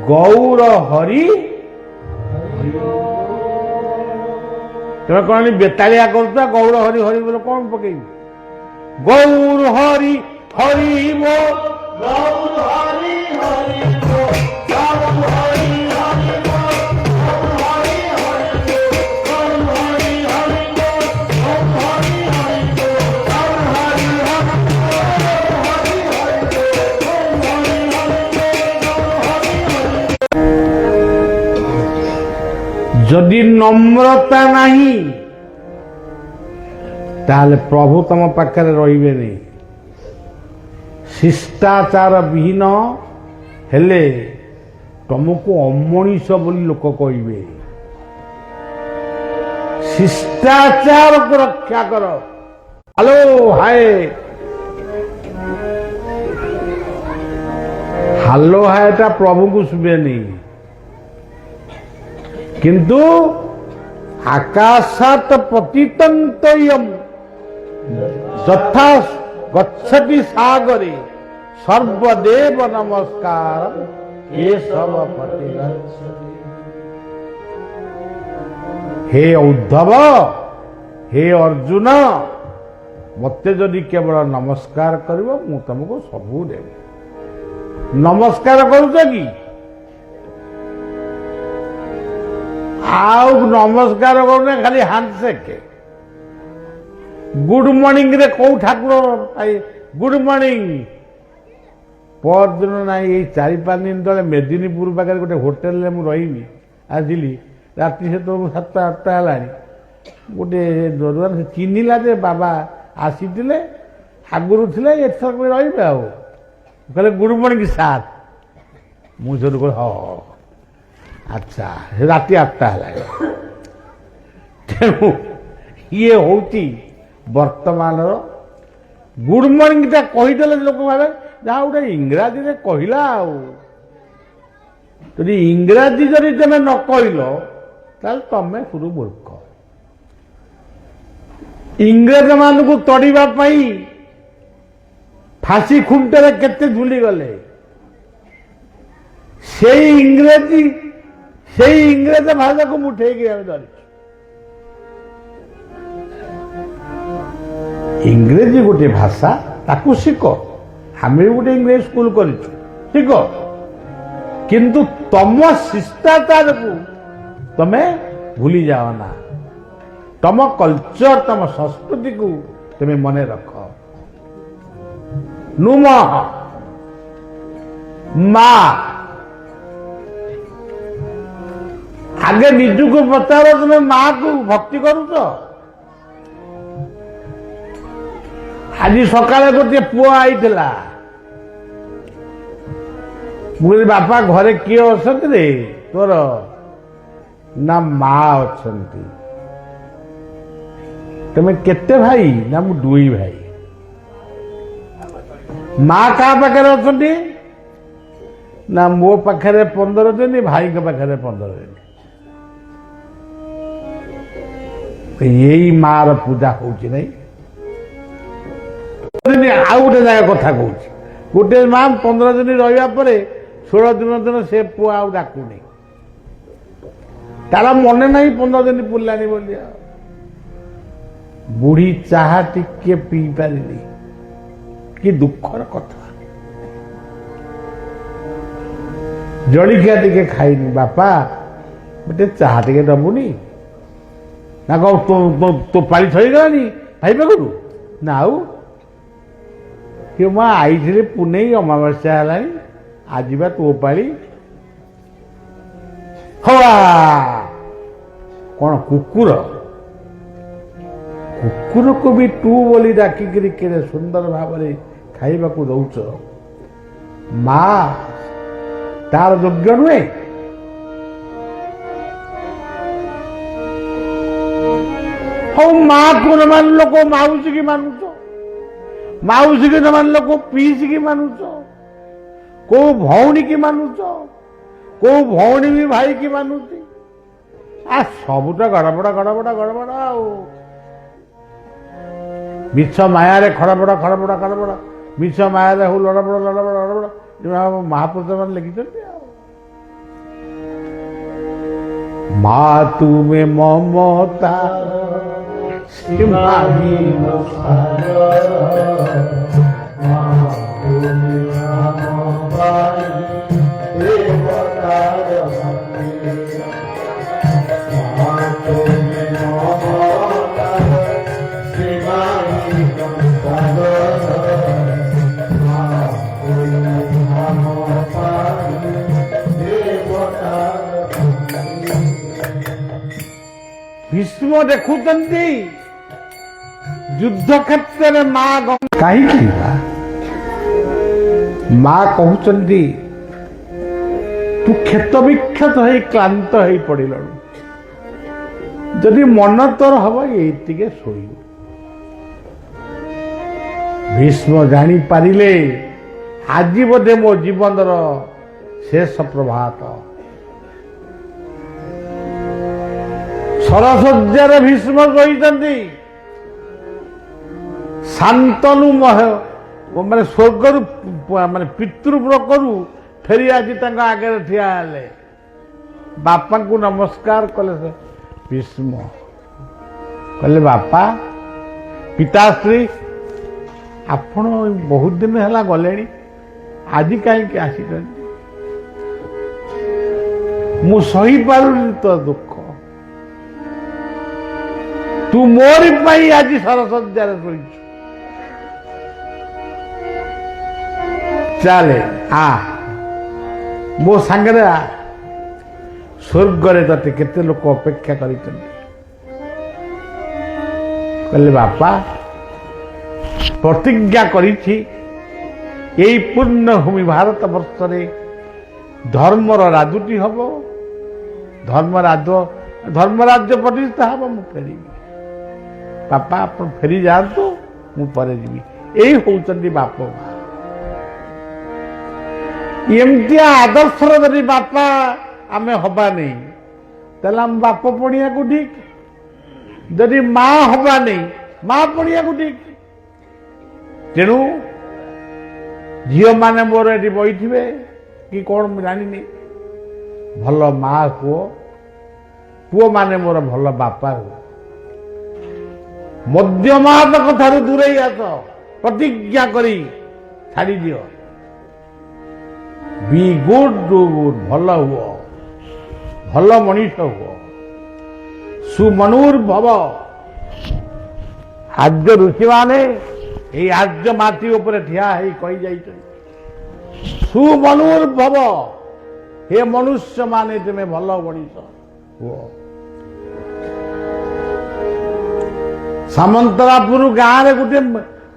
ଗୌର ହରି। ତମେ କଣ ବେତାଳିଆ କରୁଛ? ଗୌର ହରି ହରି ବୋଲେ କଣ ପକେଇବି? ଗୌର ହରି ହରିବ, ଗୌର ହରି ହରିବ, ଗୌର ହରି ହରିବ, ଗୌର ହରି ହରିବ, ଗୌର ହରି ହରିବ, ଗୌର ହରି ହରିବ, ଗୌର ହରି ହରିବ। ଯଦି ନମ୍ରତା ନାହିଁ ତାହେଲେ ପ୍ରଭୁ ତମ ପାଖରେ ରହିବେନି। ଶିଷ୍ଟାଚାର ବିହୀନ ହେଲେ ତମକୁ ଅମଣିଷ ବୋଲି ଲୋକ କହିବେ। ଶିଷ୍ଟାଚାରକୁ ରକ୍ଷା କର। ହାଲୋ ହାଏ, ହାଲୋ ହାଏଟା ପ୍ରଭୁଙ୍କୁ ଶୁଭେନି, କିନ୍ତୁ ଆକାଶାତ ପତିତନ୍ତୟମ୍ ଯଥା ଗଚ୍ଛତି ସାଗରେ ସର୍ବଦେବ ନମସ୍କାର କେଶବ ପତି ଗଚ୍ଛତି। ହେ ଉଦ୍ଧବ, ହେ ଅର୍ଜୁନ, ମତେ ଯଦି କେବଳ ନମସ୍କାର କରିବ ମୁଁ ତମକୁ ସବୁ ଦେବି। ନମସ୍କାର କରୁଛ କି? ଆଉ ନମସ୍କାର କରୁନା, ଖାଲି ହ୍ୟାଣ୍ଡସେକ୍। गुड मॉर्निंग रे कौ ठाकुर गुड मॉर्निंग परदिन ना ये 4-5 दिन तले मेदिनीपुर पाखे गोटे होटेल में मुझे रही आसिली राति से तो 7-8 है गोटे दुआर से चिन्हला जे बाबा आसी आगुरी थे एथर रे कहले गुड मॉर्निंग सार मुझे हाँ अच्छा राति 8 है तेणु ये हूँ वर्तमान गुड मॉर्निंग टा कहीदे लोक भावे जहाँ गोटे इंग्राजी रे कहला जदि इंग्राजी जदि तुम न कहल तमें शुरू मूर्ख इंग्रेज मान को तड़िबा फांसी खुंटे केते झुली गले से इंग्रेज भाषा को मुठे धरी इंग्रेजी गोटे भाषा ताकू शिख आम भी गोटे इंग्रेज स्कूल कर शिख किंतु तम शिष्टाचार को तमे भूली जाओ ना तम कल्चर तम संस्कृति को तुम्हें मन रख नुम माँ आगे निजु को पचार तुम्हें माँ को भक्ति करुच आज सकाଳେ गोटे पुआ आईला मुझे बापा घरे किए अच्छा रे तोर ना माँ अच्छा तुम्हें केते भाई ना मु 2 भाई माँ क्या पाखे अच्छा ना मो पाखे 15 दिन भाई के पाखे 15 दिन यही माँ पूजा होची नहीं आउ गोटे जगह कथा कहूँ गोटे माँ 15 दिन रहा 16 दिन से पुआ आउ डाकुनी तार मन नहीं 15 दिन पुरलानी बोली बुढ़ी चाहा टिके पी पारिनी कि दुखर कथा जलिखिया टिके खाइनी बापा गोटे चाहा टिके दबुनी ना कौ तो पाली थईगलानी भाई पाखु ना आउ कि माँ आई थी पुणे अमावास्या है आज बा तो पाली हवा कौन कुकुर कुकुर को भी तू बोली डाकिक केड़े सुंदर भाव खाइबा को दौच माँ तार योग्य नुहे हाँ माँ को न मान लो को माउसी की मानुच माउसी की न मान लो को पीसी की मानुच को भौणी की मानुच को भौणी भी भाई की मानुची आ सबुटा गड़बड़ा गड़बड़ा गड़बड़ा मिछ माया रे खड़बड़ा खड़बड़ा खड़बड़ा मिछ माया रे हो लड़बड़ा लड़बड़ा लड़बड़ा महापुरुष मान लिखिं माँ तुम्हें ममता भीष्म देखुंट युद्ध क्षेत्र में माँ कहीं माँ कहते तू क्षत विक्षत हो क्लांत हो पड़ल जदि मन तोर हम ये शोई भीष्म जानी पारिले आज बोधे मो जीवन शेष प्रभात सरसज्जार भीष्म रही शांतनु माने स्वर्ग माने पितृव्रकरू फेरी आज आगे ठिया बापा को नमस्कार कले भीष्म कहले बापा पिताश्री आपण बहुत दिन है गले आज कहीं आसी मु सही पारुनी तो दुख ତୁ ମୋରି ପାଇଁ ଆଜି ସରସଜ୍ଜାରେ ଶୋଇଛୁ। ଚାଲେ ଆ ମୋ ସାଙ୍ଗରେ ଆ, ସ୍ୱର୍ଗରେ ତତେ କେତେ ଲୋକ ଅପେକ୍ଷା କରିଛନ୍ତି। କହିଲେ ବାପା ପ୍ରତିଜ୍ଞା କରିଛି এই ପୂର୍ଣ୍ଣଭୂମି ଭାରତ ବର୍ଷରେ ଧର୍ମର ରାଜୁତି ହବ, ଧର୍ମରାଜ୍ୟ ପ୍ରତିଷ୍ଠା ହବ, ମୁଁ ଫେରିବି। ବାପା ଆପଣ ଫେରି ଯାଆନ୍ତୁ, ମୁଁ ପରେ ଯିବି। ଏଇ ହଉଛନ୍ତି ବାପ ମା। ଏମିତିଆ ଆଦର୍ଶର ଯଦି ବାପା ଆମେ ହବାନି ତାହେଲେ ଆମ ବାପ ପଣିଆକୁ ଠିକ, ଯଦି ମା ହବାନି ମା ପଣିଆକୁ ଠିକ। ତେଣୁ ଝିଅମାନେ ମୋର ଏଠି ବଇଥିବେ କି କ'ଣ ମୁଁ ଜାଣିନି, ଭଲ ମା ହୁଅ, ପୁଅମାନେ ମୋର ଭଲ ବାପା ହୁଅ। ମଦ୍ୟମାଦ କଥାରୁ ଦୂରେଇ ଆସ, ପ୍ରତିଜ୍ଞା କରି ଛାଡ଼ିଦିଅ। ବି ଗୁଡ୍ ଡୁ ଗୁଡ୍, ଭଲ ହୁଅ, ଭଲ ମଣିଷ ହୁଅ, ସୁମନୁର୍ଭବ। ଆର୍ଯ୍ୟ ଋଷିମାନେ এই আর্য মাটি উপরে ঠিয়া হই কই যাইছেন, সুমনুর্ভব, হে মনুষ্য মানে তুমি ভাল মଣିଷ ହୁଅ। ସାମନ୍ତରାପୁର ଗାଁରେ ଗୋଟେ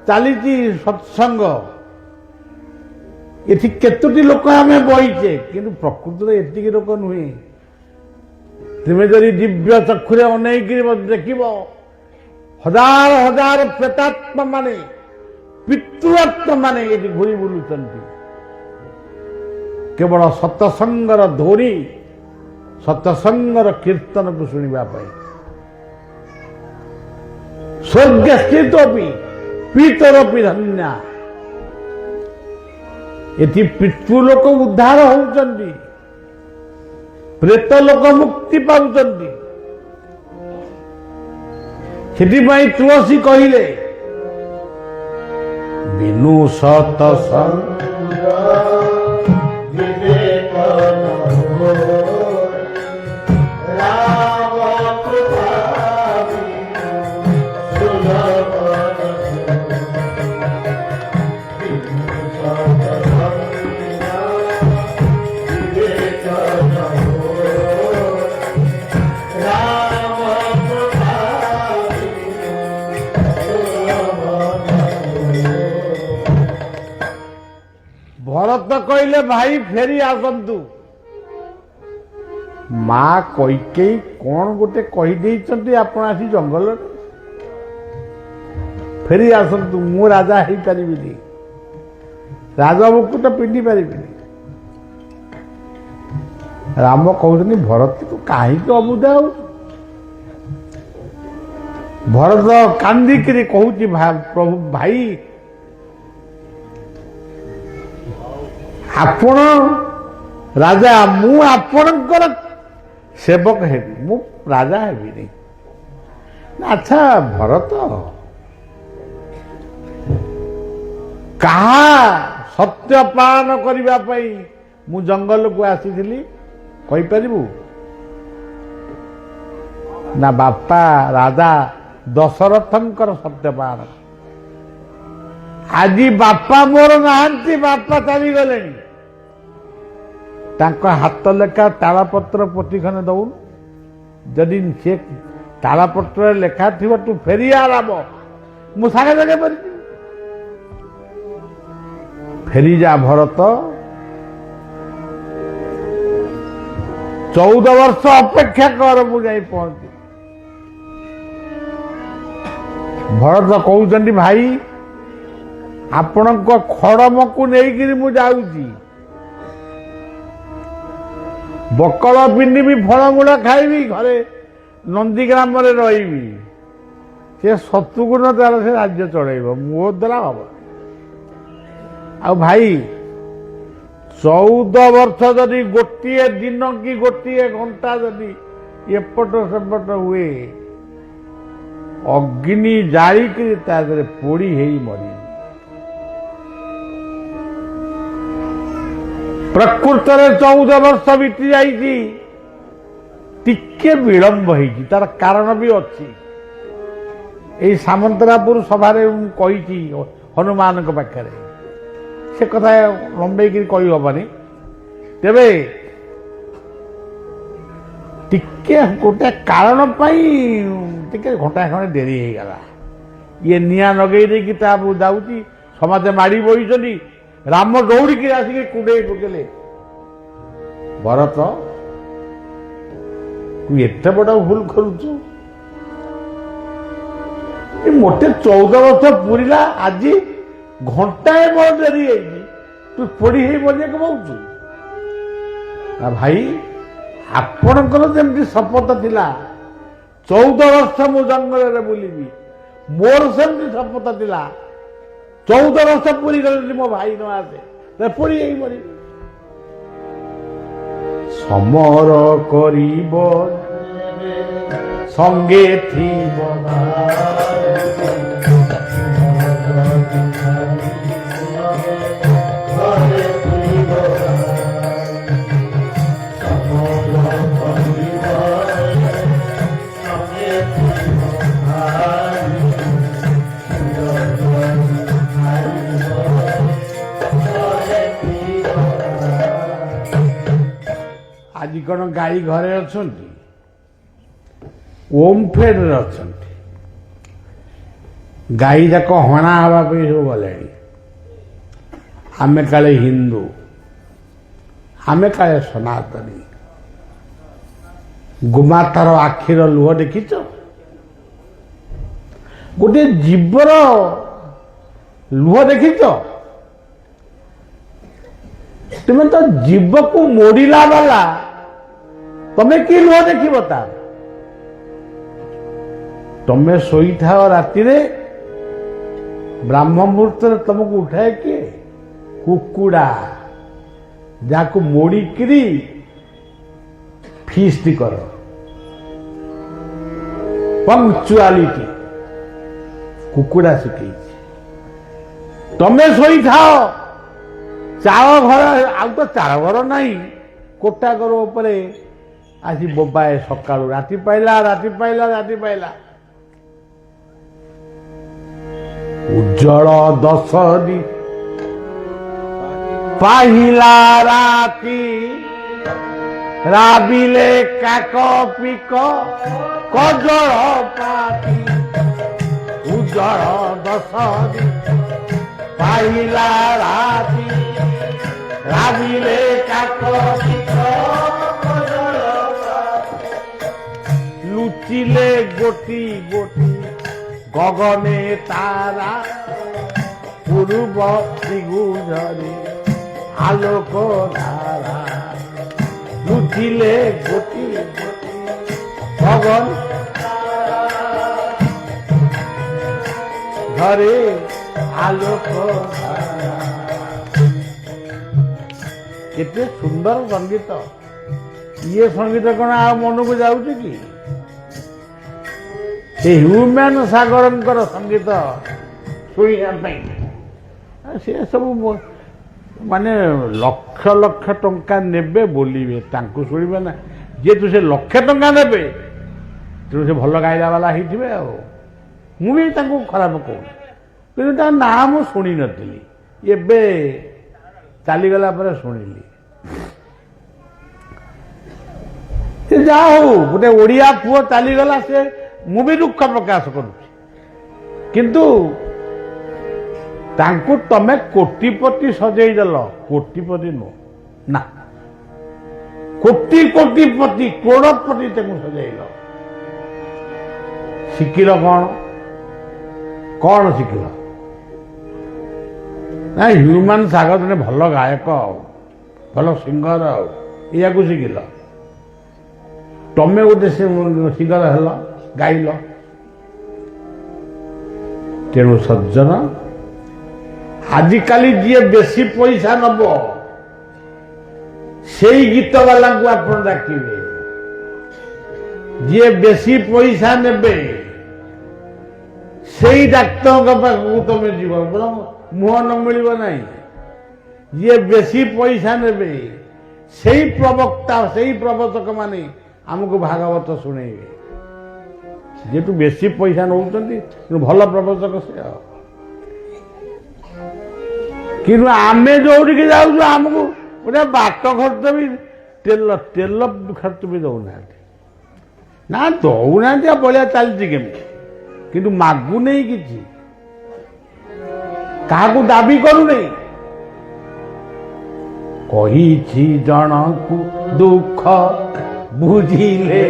ଚାଲିଛି ସତ୍ସଙ୍ଗ। ଏଠି କେତୋଟି ଲୋକ ଆମେ ବଇଛେ, କିନ୍ତୁ ପ୍ରକୃତରେ ଏତିକି ଲୋକ ନୁହେଁ। ତୁମେ ଯଦି ଦିବ୍ୟ ଚକ୍ଷୁରେ ଅନେଇକିରି ଦେଖିବ, ହଜାର ହଜାର ପ୍ରେତାତ୍ମା ମାନେ, ପିତୃଆତ୍ମା ମାନେ ଏଠି ଘୁରି ବୁଲୁଛନ୍ତି। କେବଳ ସତସଙ୍ଗର ଧ୍ୱନି, ସତସଙ୍ଗର କୀର୍ତ୍ତନକୁ ଶୁଣିବା ପାଇଁ। ସ୍ୱର୍ଗସ୍ଥିତୋପି ପିତରପି ଧନ୍ୟା। ଏଠି ପିତୃଲୋକ ଉଦ୍ଧାର ହଉଛନ୍ତି, ପ୍ରେତ ଲୋକ ମୁକ୍ତି ପାଉଛନ୍ତି। ସେଥିପାଇଁ ତୁଳସୀ କହିଲେ ବିନୁ ସତସଙ୍ଗ ଭରତ କହିଲେ ଭାଇ ଫେରି ଆସନ୍ତୁ। ମା କୈକେୟୀ କଣ ଗୋଟେ କହିଦେଇଛନ୍ତି, ଆପଣ ଆସି ଜଙ୍ଗଲରେ ଫେରି ଆସନ୍ତୁ, ମୁଁ ରାଜା ହେଇପାରିବିନି, ରାଜମୁକୁଟ ପିନ୍ଧି ପାରିବିନି। ରାମ କହୁଛନ୍ତି ଭରତ ତୁ କାହିଁକି ଅବୁଝା ହଉଛୁ? ଭରତ କାନ୍ଦିକିରି କହୁଛି ପ୍ରଭୁ ଭାଇ ଆପଣ ରାଜା, ମୁଁ ଆପଣଙ୍କର ସେବକ ହେବି, ମୁଁ ରାଜା ହେବିନି। ଆଚ୍ଛା ଭରତ, କାହା ସତ୍ୟ ପାଳନ କରିବା ପାଇଁ ମୁଁ ଜଙ୍ଗଲକୁ ଆସିଥିଲି କହିପାରିବୁ? ନା ବାପା ରାଜା ଦଶରଥଙ୍କର ସତ୍ୟ ପାଳନ। ଆଜି ବାପା ମୋର ନାହାନ୍ତି, ବାପା ଚାଲିଗଲେଣି। ତାଙ୍କ ହାତ ଲେଖା ତାଳପତ୍ର ପୋଥି ଖଣ୍ଡେ ଦଉନୁ, ଯଦି ସେ ତାଳପତ୍ରରେ ଲେଖା ଥିବ ତୁ ଫେରିଆ ରାମ, ମୁଁ ସାଙ୍ଗେ ସାଙ୍ଗେ ଫେରିଯିବି। ଫେରିଯା ଭରତ, 14 ବର୍ଷ ଅପେକ୍ଷା କର, ମୁଁ ଯାଇ ପହଞ୍ଚିବି। ଭରତ କହୁଛନ୍ତି ଭାଇ ଆପଣଙ୍କ ଖଡମକୁ ନେଇକିରି ମୁଁ ଯାଉଛି, ବକଳ ପିନ୍ଧିବି, ଫଳମୂଳ ଖାଇବି, ଘରେ ନନ୍ଦୀଗ୍ରାମରେ ରହିବି। ସେ ଶତ୍ରୁଘ୍ନ ତାର ସେ ରାଜ୍ୟ ଚଳେଇବ, ମୋ ଦ୍ୱାରା ହବ। ଆଉ ଭାଇ 14 ବର୍ଷ ଯଦି ଗୋଟିଏ ଦିନ କି ଗୋଟିଏ ଘଣ୍ଟା ଯଦି ଏପଟ ସେପଟ ହୁଏ, ଅଗ୍ନି ଜାଳିକିରି ତା ଦେହରେ ପୋଡ଼ି ହେଇ ମରିବ। ପ୍ରକୃତରେ 14 ବର୍ଷ ବିତି ଯାଇଛି, ଟିକେ ବିଳମ୍ବ ହେଇଛି, ତାର କାରଣ ବି ଅଛି। এই ସାମନ୍ତରାପୁର ସଭାରେ ମୁଁ କହିଛି ହନୁମାନଙ୍କ ପାଖରେ, ସେ କଥା ଲମ୍ବେଇକିରି କହିହେବନି। ତେବେ ଟିକେ ଗୋଟେ କାରଣ ପାଇଁ ଟିକେ ଘଣ୍ଟାଏ ଖଣ୍ଡେ ଡେରି ହେଇଗଲା। ଇଏ ନିଆଁ ଲଗେଇ ଦେଇକି ତା ଯାଉଛି, ସମସ୍ତେ ମାଡ଼ି ବହିଛନ୍ତି, ରାମ ଦୌଡ଼ିକି ଆସିକି କୁଣ୍ଡେଇ ପକେଇଲେ, ଭରତ ତୁ ଏତେ ବଡ଼ ଭୁଲ କରୁଛୁ, ମୋଟେ 14 ବର୍ଷ ପୁରିଲା, ଆଜି ଘଣ୍ଟାଏ ମୋର ଡେରି ହେଇଛି, ତୁ ପୋଡ଼ି ହେଇ ମରିବାକୁ ପାଉଛୁ ନା ଭାଇ? ଆପଣଙ୍କର ଯେମିତି ଶପଥ ଥିଲା 14 ବର୍ଷ ମୁଁ ଜଙ୍ଗଲରେ ବୁଲିବି, ମୋର ସେମିତି ଶପଥ ଥିଲା 14 ବର୍ଷ ପୁରୀ ଗଲେ ମୋ ଭାଇ ନ ଆସେ ପୋଡ଼ି ହେଇ ମରିବି। ସମର କରିବ ସଙ୍ଗେ ଥିବ ଆଜି କ'ଣ ଗାଈ ଘରେ ଅଛନ୍ତି? ଓମଫେଡରେ ଅଛନ୍ତି। ଗାଈ ଯାକ ହଣା ହେବା ପାଇଁ ସବୁ ଗଲେଣି। ଆମେ କାଳେ ହିନ୍ଦୁ, ଆମେ କାଳେ ସନାତନୀ। ଗୋମାତାର ଆଖିର ଲୁହ ଦେଖିଛ? ଗୋଟିଏ ଜୀବର ଲୁହ ଦେଖିଛ? ତୁମେ ତ ଜୀବକୁ ମୋଡ଼ିଲା ବାଲା, ତମେ କି ଲୁହ ଦେଖିବ ତାର? ତମେ ଶୋଇଥାଅ ରାତିରେ, ବ୍ରାହ୍ମ ମୁହୂର୍ତ୍ତରେ ତମକୁ ଉଠାଏ କିଏ? କୁକୁଡ଼ା, ଯାହାକୁ ମୋଡ଼ିକିରି ଫିଷ୍ଟ କର। ପଙ୍କ୍ଚୁଆଲିଟି କୁକୁଡ଼ା ଶିଖେଇଛି। ତମେ ଶୋଇଥାଅ, ଚାଳ ଘର, ଆଉ ତ ଚାଳ ଘର ନାହିଁ, କୋଠା ଘର ଉପରେ ଆସି ବୋବାଏ ସକାଳୁ, ରାତି ପାଇଲା, ରାତି ପାଇଲା, ରାତି ପାଇଲା। ଉଜ୍ଜଳ ଦଶରି ପାହିଲା ରାତି, ରାବିଲେ କାକ ପିକ କଜଳ ପାତି। ଉଜ୍ଜଳ ଦଶରି ପାହିଲା ରାତି, ରାବିଲେ କାକ ପିକ କଜଳ ପାତି। ଲୁଚିଲେ ଗୋଟି ଗୋଟି গগনে তারা, পূর্ব দিগুঝরে আলোক ধারা। লুচিলে গোটি গোটি গগন ধরে আলোক ধারা। কেতে সুন্দর সঙ্গীত! ইয়ে সঙ্গীত কোন আর মনକୁ ଯାଉଛି କି? ସେ ହ୍ୟୁମାନ ସାଗରଙ୍କର ସଙ୍ଗୀତ ଶୁଣିବା ପାଇଁ ସେ ସବୁ ମାନେ ଲକ୍ଷ ଲକ୍ଷ ଟଙ୍କା ନେବେ, ବୋଲିବେ, ତାଙ୍କୁ ଶୁଣିବେ ନା। ଯେହେତୁ ସେ ଲକ୍ଷେ ଟଙ୍କା ନେବେ, ତେଣୁ ସେ ଭଲ ଗାଇଲା ବାଲା ହେଇଥିବେ। ଆଉ ମୁଁ ବି ତାଙ୍କୁ ଖରାପ କହୁନି, କିନ୍ତୁ ତା ନାଁ ମୁଁ ଶୁଣି ନଥିଲି, ଏବେ ଚାଲିଗଲା ପରେ ଶୁଣିଲି। ସେ ଯାହା ହଉ, ଗୋଟେ ଓଡ଼ିଆ ପୁଅ ଚାଲିଗଲା, ସେ ମୁଁ ବି ଦୁଃଖ ପ୍ରକାଶ କରୁଛି, କିନ୍ତୁ ତାଙ୍କୁ ତମେ କୋଟିପତି ସଜେଇଦେଲ। କୋଟିପତି ନୁହଁ ନା, କୋଟି କୋଟିପତି, କରୋଡ଼ପତି ତାଙ୍କୁ ସଜେଇଲ। ଶିଖିଲ କ'ଣ? କ'ଣ ଶିଖିଲ? ନା ହ୍ୟୁମାନ ସାଗର ଜଣେ ଭଲ ଗାୟକ, ଭଲ ସିଙ୍ଗର, ଏହାକୁ ଶିଖିଲ। ତମେ ଗୋଟେ ସିଙ୍ଗର ହେଲ, ଗାଇଲ। ତେଣୁ ସଜ୍ଜନ, ଆଜିକାଲି ଯିଏ ବେଶୀ ପଇସା ନବ ସେଇ ଗୀତ ବାଲାଙ୍କୁ ଆପଣ ଡାକିବେ। ଯିଏ ବେଶୀ ପଇସା ନେବେ ସେଇ ଡାକ୍ତରଙ୍କ ପାଖକୁ ତମେ ଯିବ, ମୁହଁ ନ ମିଳିବ ନାହିଁ। ଯିଏ ବେଶୀ ପଇସା ନେବେ ସେଇ ପ୍ରବକ୍ତା, ସେଇ ପ୍ରବଚକ ମାନେ ଆମକୁ ଭାଗବତ ଶୁଣେଇବେ। ଯେହେତୁ ବେଶୀ ପଇସା ନେଉଛନ୍ତି କିନ୍ତୁ ଭଲ ପ୍ରବଚକ ସେ ଆଉ। କିନ୍ତୁ ଆମେ ଯୋଉଠିକି ଯାଉଛୁ ଆମକୁ ଗୋଟେ ବାଟ ଖର୍ଚ୍ଚ ବି ତେଲ ଖର୍ଚ୍ଚ ବି ଦେଉନାହାନ୍ତି। ନା ଦେଉନାହାନ୍ତି ଆଉ ବଳିଆ ଚାଲିଛି କେମିତି, କିନ୍ତୁ ମାଗୁନେଇ କିଛି, କାହାକୁ ଦାବି କରୁନେଇ। କହିଛି ଜଣକୁ ଦୁଃଖ ବୁଝିଲେ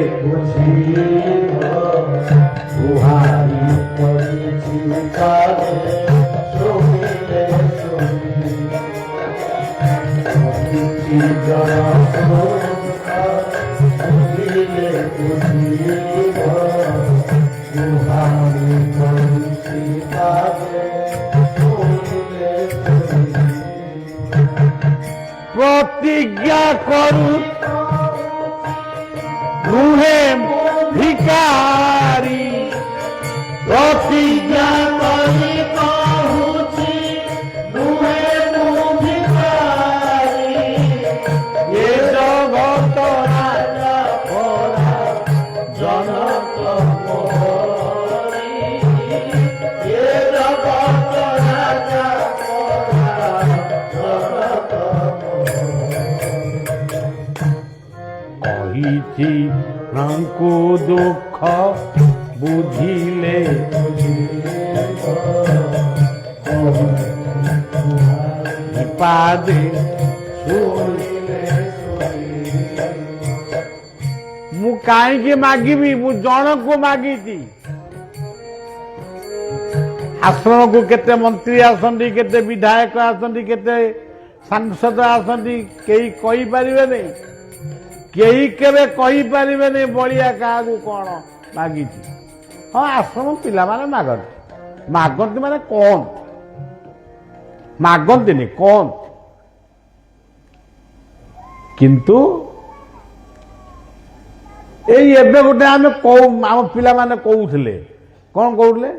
ପ୍ରତିଜ୍ଞା କରୁ ନୁହେଁ ଭିକାରୀ, ପ୍ରତିଜ୍ଞା କରି କହୁଛି ନୁହେଁ ମୁଁ ଭିକାରୀ, ଏ ଜଗତ ରାଜା ପରା ଜନକ ପରି, ଏ ଜଗତ ରାଜା ପରା ଜନକ କହିଛି ତାଙ୍କୁ ଦୁଃଖ ବୁଝିଲେ ପାଦେ ମୁଁ କାହିଁକି ମାଗିବି, ମୁଁ ଜଣକୁ ମାଗିଛି। ଆଶ୍ରମକୁ କେତେ ମନ୍ତ୍ରୀ ଆସନ୍ତି, କେତେ ବିଧାୟକ ଆସନ୍ତି, କେତେ ସାଂସଦ ଆସନ୍ତି, କେହି କହିପାରିବେନି, କେହି କେବେ କହିପାରିବେନି ବଳିଆ କାହାକୁ କଣ ମାଗିଛି। ହଁ ଆଶ୍ରମ ପିଲାମାନେ ମାଗନ୍ତି, ମାଗନ୍ତି ମାନେ କଣ, ମାଗନ୍ତିନି କଣ, କିନ୍ତୁ ଏଇ ଏବେ ଗୋଟେ ଆମେ ଆମ ପିଲାମାନେ କହୁଥିଲେ, କଣ କହୁଥିଲେ,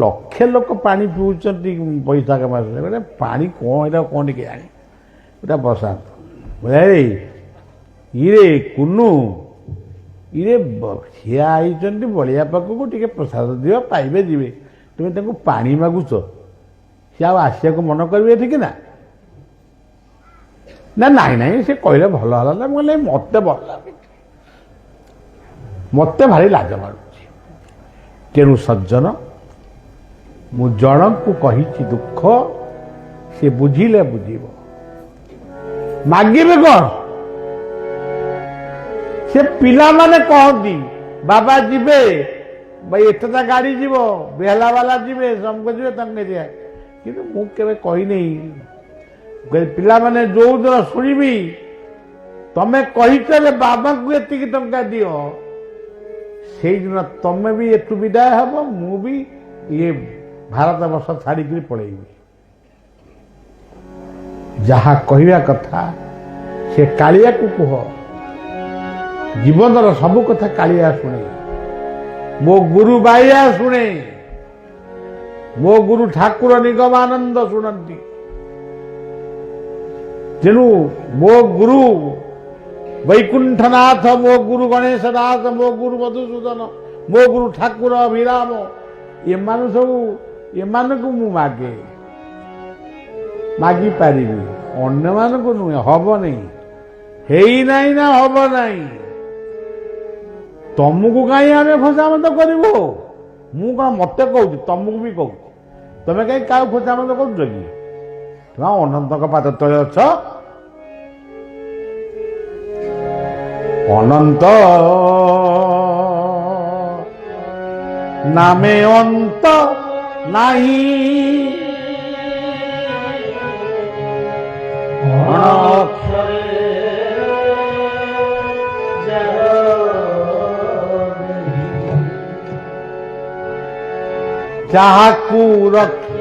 ଲକ୍ଷେ ଲୋକ ପାଣି ପିଉଛନ୍ତି ବୈଶାଖ ମାସରେ, ଗୋଟେ ପାଣି କଣ ଏଇଟା କଣ ଟିକେ ଆଣି ଏଇଟା ବସାନ୍ତ ଇରେ କୁନୁ ଇରେ ସିଏ ଆଇଛନ୍ତି ବଳିଆ ପାଖକୁ, ଟିକେ ପ୍ରସାଦ ଦିଅ ପାଇବେ ଯିବେ, ତୁମେ ତାଙ୍କୁ ପାଣି ମାଗୁଛ, ସିଏ ଆଉ ଆସିବାକୁ ମନ କରିବେ ଏଠିକି ନା? ନାଇଁ ନାଇଁ ସେ କହିଲେ ଭଲ ହେଲା ନା। ମୁଁ କହିଲି ମତେ ଭଲ ଲାଗୁଛି, ମତେ ଭାରି ଲାଜ ମାଡୁଛି। ତେଣୁ ସଜ୍ଜନ, ମୁଁ ଜଣକୁ କହିଛି ଦୁଃଖ, ସେ ବୁଝିଲେ ବୁଝିବ, ମାଗିବେ କଣ? ସେ ପିଲାମାନେ କହନ୍ତି ବାବା ଯିବେ, ଏତେଟା ଗାଡି ଯିବ, ବେହେଲା ବାଲା ଯିବେ, ସମକ ଯିବେ, ତାଙ୍କୁ ଦିଆ। କିନ୍ତୁ ମୁଁ କେବେ କହିନି, ପିଲାମାନେ ଯୋଉଦିନ ଶୁଣିବି ତମେ କହିଛ ବାବାଙ୍କୁ ଏତିକି ଟଙ୍କା ଦିଅ, ସେଇଦିନ ତମେ ବି ଏଠୁ ବିଦାୟ ହବ, ମୁଁ ବି ଇଏ ଭାରତ ବର୍ଷ ଛାଡ଼ିକିରି ପଳେଇବି। ଯାହା କହିବା କଥା ସେ କାଳିଆକୁ କୁହ, ଜୀବନର ସବୁ କଥା କାଳିଆ ଶୁଣେ, ମୋ ଗୁରୁ ବାଇଆ ଶୁଣେ, ମୋ ଗୁରୁ ଠାକୁର ନିଗମାନନ୍ଦ ଶୁଣନ୍ତି। ତେଣୁ ମୋ ଗୁରୁ ବୈକୁଣ୍ଠନାଥ, ମୋ ଗୁରୁ ଗଣେଶ ଦାସ, ମୋ ଗୁରୁ ମଧୁସୂଦନ, ମୋ ଗୁରୁ ଠାକୁର ଅଭିରାମ, ଏମାନଙ୍କୁ ମୁଁ ମାଗେ, ମାଗିପାରିବି, ଅନ୍ୟମାନଙ୍କୁ ନୁହେଁ। ହବ ନାହିଁ, ହେଇନାହିଁ ନା ହବ ନାହିଁ। ତମକୁ କାହିଁ ଆମେ ଖୋସାମତ କରିବୁ? ମୁଁ କଣ ମତେ କହୁଛି, ତମକୁ ବି କହୁଛି। ତମେ କାହିଁ କାହାକୁ ଖୋସାମତ କରୁଛ କି? ତୁମେ ଅନନ୍ତଙ୍କ ପାଦ ତଳେ ଅଛ। ଅନନ୍ତ ନାମେ ଅନ୍ତ ନାହିଁ, ଯାହାକୁ ରଖି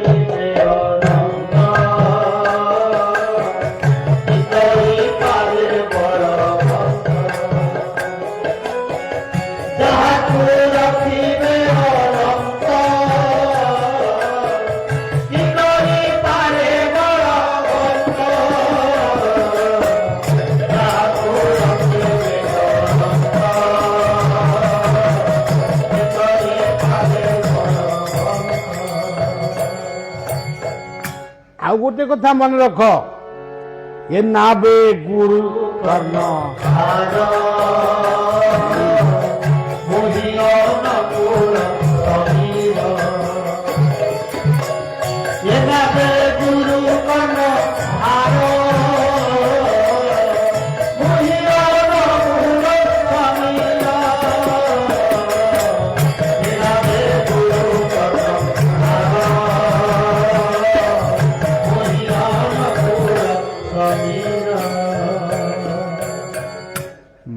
गोटे कथा मन रख ये नाबे गुरु कर्ण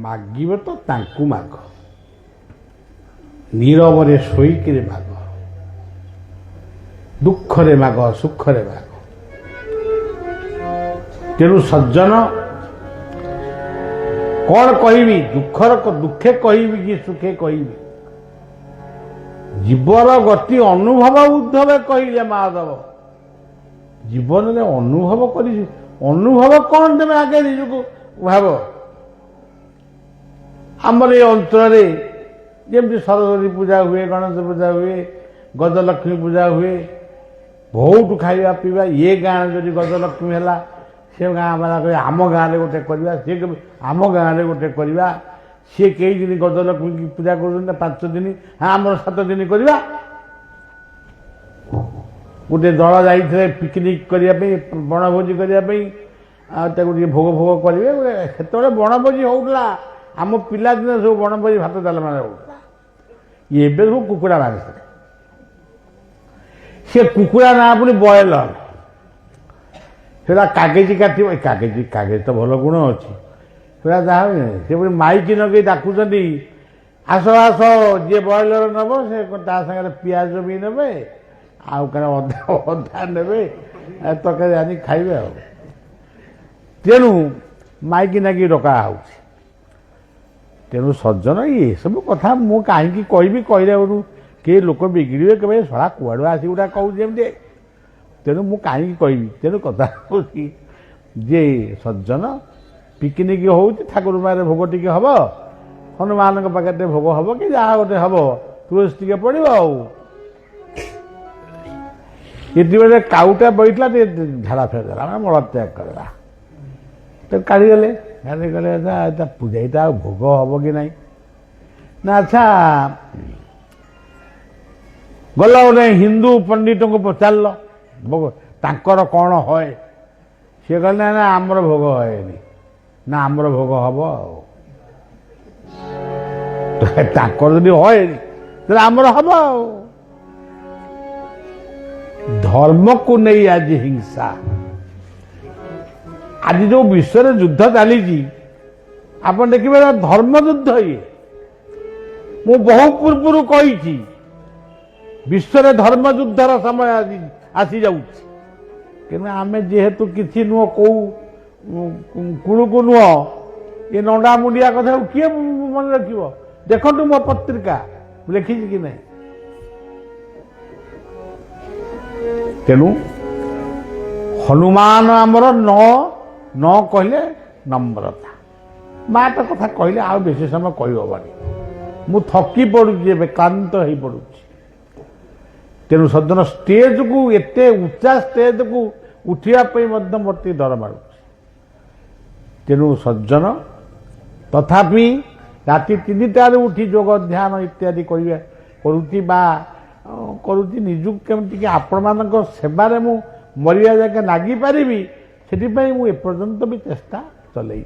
मागिब तो तांकु माग नीरवरे शोईकिरे माग दुखरे माग सुखरे माग तेणु सज्जन कौन कहबी दुखर दुखे कहबी कि सुखे कहबी जीवन गति अनुभव उद्धवे कहले माधव जीवन में अनुभव कर अनुभव कौन तुम आगे निजक भाव आमर ये अंचल जमी सरस्वती पूजा हुए गणेश पूजा हुए गजलक्ष्मी पूजा हुए बहुत खाଇବା ପିଇବା ये गाँव जदि गजलक्ष्मी है से गाँ वाला कहे आम गाँव में गोटे करवा सी आम गाँव में गोटे करवा सी कई दिन गजलक्ष्मी की पूजा कर 5 दिन हाँ आम 7 दिन करवा गोटे दल जाइए पिकनिक करने बनभोजी करने भोग भोग करेंगे से बनभोजी होगा आम पिलादिन सब बनभोजी भात डालमा होगा ये सब कुकुड़ा मांस से कुकुड़ा ना पुणी बॉयलर से कागज काट कागज तो भल गुण अच्छी से जहाँ से पुणी माइक नगे डाकुं आस आस जी बॉयलर नब से सागर पिज भी ने आउ अधा ने तरकारी आनी खाइबे आ तेणु माइक नागी डका हो तेणु सज्जन ये सब कथा मु कहीं कहबी कहले के लोक बिगड़े के सड़ा कुआड़ आसी गुड़ा कहूँ तेणु मु कहीं कहबी तेणु कथा जे सज्जन पिकनिक हो ठाकुर मारे भोग टी हम हनुमान पाखे भोग हम कि जहाँ गोटे हम तुलसी टे पड़ो ये काउटा बैठला झाड़ा फेरदेला मैं मलत्याग करला तो काढ़ीगले गले पूजा ये भोग हम कि ना ना अच्छा गला गोटे हिंदू पंडित को पचार तांकर कौन है सी कहले ना आमर भोग है ना आमर भोग हम तांकर जदि है तो आमर हम धर्म को नहीं आज हिंसा आज जो विश्व युद्ध चली आप देखिए धर्म युद्ध ये मु बहु पूर्व कही विश्व धर्म युद्धर समय आसी जाऊँ आम जेहेतु किसी नुह कौ कूल को नुह ये नंडा मुंडिया कथा किए मन रख देखु मो पत्रिका लिखी कि नहीं तेणु हनुमान आमर न कहले नम्रता माँ तो कथा कहले आ बेसी समय कहबनी मु थकी पड़ुची क्लांत हो पड़ुची तेणु सज्जन स्टेज को एते उच्चा स्टेज को उठापी मत डर मारुची तेणु सज्जन तथापि राति 3टार उठी जोग ध्यान इत्यादि करुची निजु केमती आपण मान सेवार मु मरिया जाके नागी पारि से एपर्यंत भी चेष्टा चलई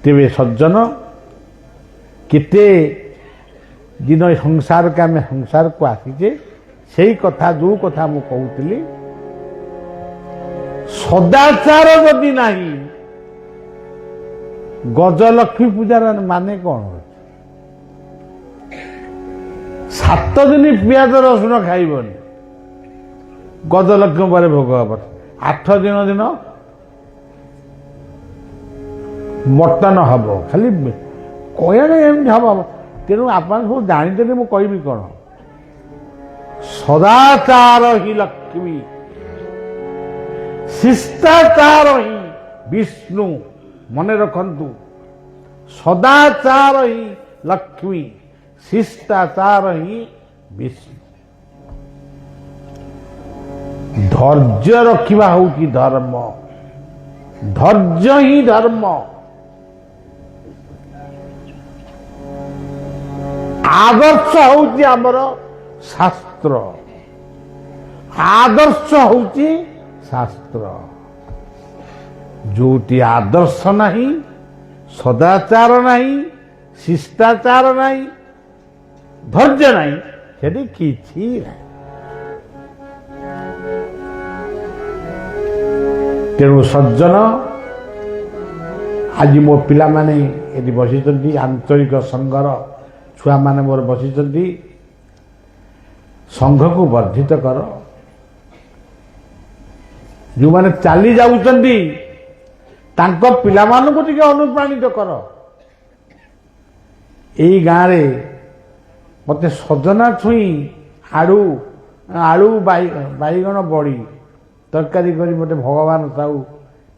तेरे सज्जन केते दिन संसार के आम संसार को आसीचे से कथा जो कथा मु कहूली सदाचार जदि नहीं गजलक्ष्मी पूजार माने कौन 7 दिन पियाज रसुण खाइबनी गजलक्ष्मी पर भोग हम 8 दिन दिन मटन हम खाली कहना एमती हम तेणु आप सब जानते मुझे कहबी कौन सदाचार ही लक्ष्मी शिष्टाचार ही विष्णु मन रखु सदाचार ही लक्ष्मी शिष्टाचार ही विष्णु ଧୈର୍ଯ୍ୟ ରଖିବା ହେଉଛି ଧର୍ମ। ଧୈର୍ଯ୍ୟ ହିଁ ଧର୍ମ। ଆଦର୍ଶ ହେଉଛି ଆମର ଶାସ୍ତ୍ର। ଆଦର୍ଶ ହେଉଛି ଶାସ୍ତ୍ର। ଯୋଉଠି ଆଦର୍ଶ ନାହିଁ, ସଦାଚାର ନାହିଁ, ଶିଷ୍ଟାଚାର ନାହିଁ, ଧୈର୍ଯ୍ୟ ନାହିଁ, ସେଠି କିଛି ନାହିଁ। ତେଣୁ ସଜ୍ଜନ, ଆଜି ମୋ ପିଲାମାନେ ଏଠି ବସିଛନ୍ତି, ଆଞ୍ଚଳିକ ସଂଘର ଛୁଆମାନେ ମୋର ବସିଛନ୍ତି। ସଂଘକୁ ବର୍ଦ୍ଧିତ କର। ଯେଉଁମାନେ ଚାଲି ଯାଉଛନ୍ତି ତାଙ୍କ ପିଲାମାନଙ୍କୁ ଟିକେ ଅନୁପ୍ରାଣିତ କର। ଏଇ ଗାଁରେ ମୋତେ ସଜନା ଛୁଇଁ ଆଳୁ ବାଇଗଣ ବଡ଼ି ତରକାରୀ କରି ମୋତେ ଭଗବାନ ସାହୁ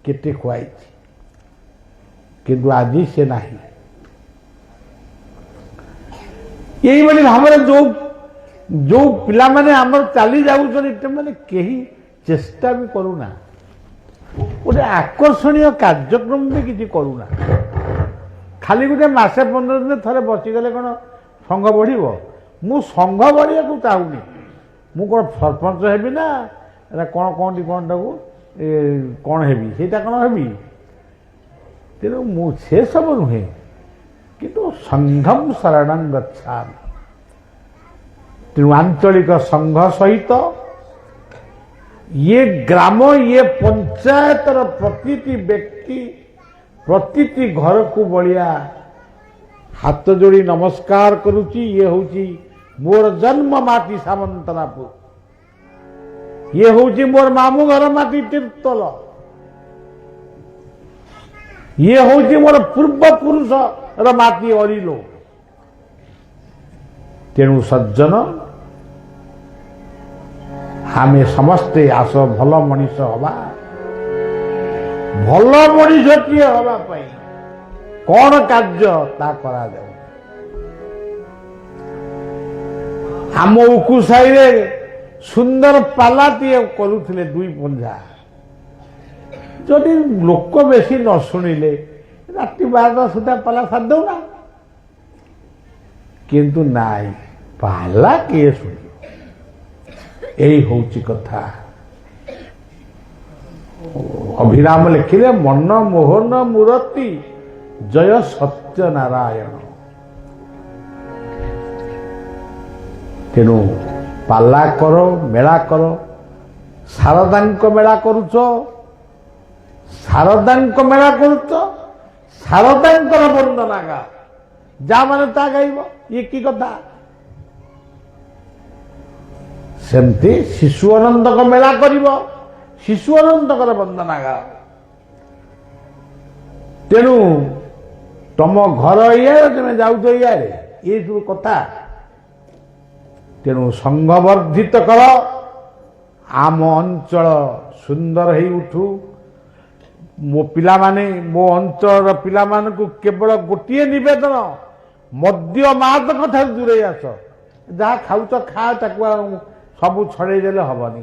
କେତେ ଖୁଆଇଛି, କିନ୍ତୁ ଆଜି ସେ ନାହିଁ। ଏଇଭଳି ଭାବରେ ଯୋଉ ପିଲାମାନେ ଆମର ଚାଲି ଯାଉଛନ୍ତି, ସେମାନେ କେହି ଚେଷ୍ଟା ବି କରୁନା, ଗୋଟେ ଆକର୍ଷଣୀୟ କାର୍ଯ୍ୟକ୍ରମ ବି କିଛି କରୁନା। ଖାଲି ଗୋଟେ ମାସେ 15 ଦିନ ଥରେ ବସିଗଲେ କ'ଣ ସଂଘ ବଢ଼ିବ? ମୁଁ ସଂଘ ବଢ଼ିବାକୁ ଚାହୁଁନି। ମୁଁ କ'ଣ ସରପଞ୍ଚ ହେବି ନା ଏଟା କ'ଣ କହନ୍ତି, କ'ଣଟାକୁ କ'ଣ ହେବି, ସେଇଟା କ'ଣ ହେବି? ତେଣୁ ମୁଁ ସେସବୁ ନୁହେଁ, କିନ୍ତୁ ସଂଘଂ ଶରଣଂ ଗଚ୍ଛାମି। ତେଣୁ ଆଞ୍ଚଳିକ ସଂଘ ସହିତ ये ग्राम, ये पंचायतर प्रतिटी व्यक्ति, प्रतिटी घर को बलिया हाथ जोड़ी नमस्कार करुची। ये होची मोर जन्म माटी सामंतरापुर, ये होची मोर मामू घर माटी तीर्थल, ये होची मोर पूर्व पुरुष माटी अरिलो। तेणु सज्जन, आमे समस्ते आस भल मनीष हवा। भल मनीषटीए हवा पाई कौन कार्य ता करा जाऊ। आम उकुसाई रे सुंदर पालाटीए करुथिले 2 पंजा। जदि लोक बेसी न शुणिले राति 12 सुधा पाला साध दौना, किंतु नाई पाला किए शुणी। यही होची कथा। अभिराम लिखिले मन मोहन मूर्ति जय सत्य नारायण। तेणु पाला करो, मेला करो। शारदांक मेला करुच, शारदांक मेला करुच, शारदांकर वंदना गा जा माने ता गाइब। ये की कथा? सेमती शिशु अनंतक मेला करिब, शिशु अनंतकर वंदना गा। तेणु तुम घर इे तुम जाऊ ये सब कथा। तेणु संघवर्धित कर, आम अंचल सुंदर हो उठू। मो पिला माने, मो अंचल पिला माने को केवल गोटे निवेदन, मद्य माद कथा दूरे आस। जहाँ खाऊच खा, सबू छड़े देले हबनी।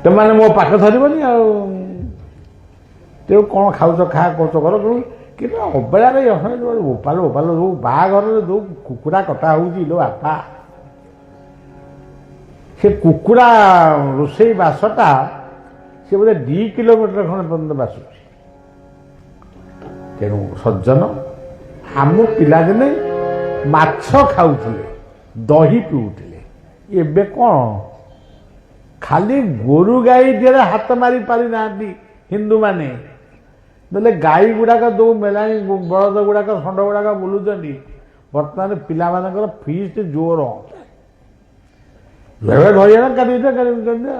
तुमने मो पाख धरबनी तेणु कौन खाऊच खा कौच कर। कि अबेला ओपाल ओपाल जो बाघर जो कुकुड़ा कटा हो बापा, से कुकुड़ा रोसई बासटा से बोले 2 किलोमीटर खंड पर्यंत बासुच। तेणु सज्जन, आम पिलादिने माछ खाऊले, दही पिउले, एबे कौन खाली गोरु गाई दिए हाथ मारी पारि ना हिंदू माने। नले गाई गुड़ाक दो मेला बलद गुड़ाक षंड गुड़ाक बुलूं। बर्तमान पिला मानकर फीस्ट जोर धरिया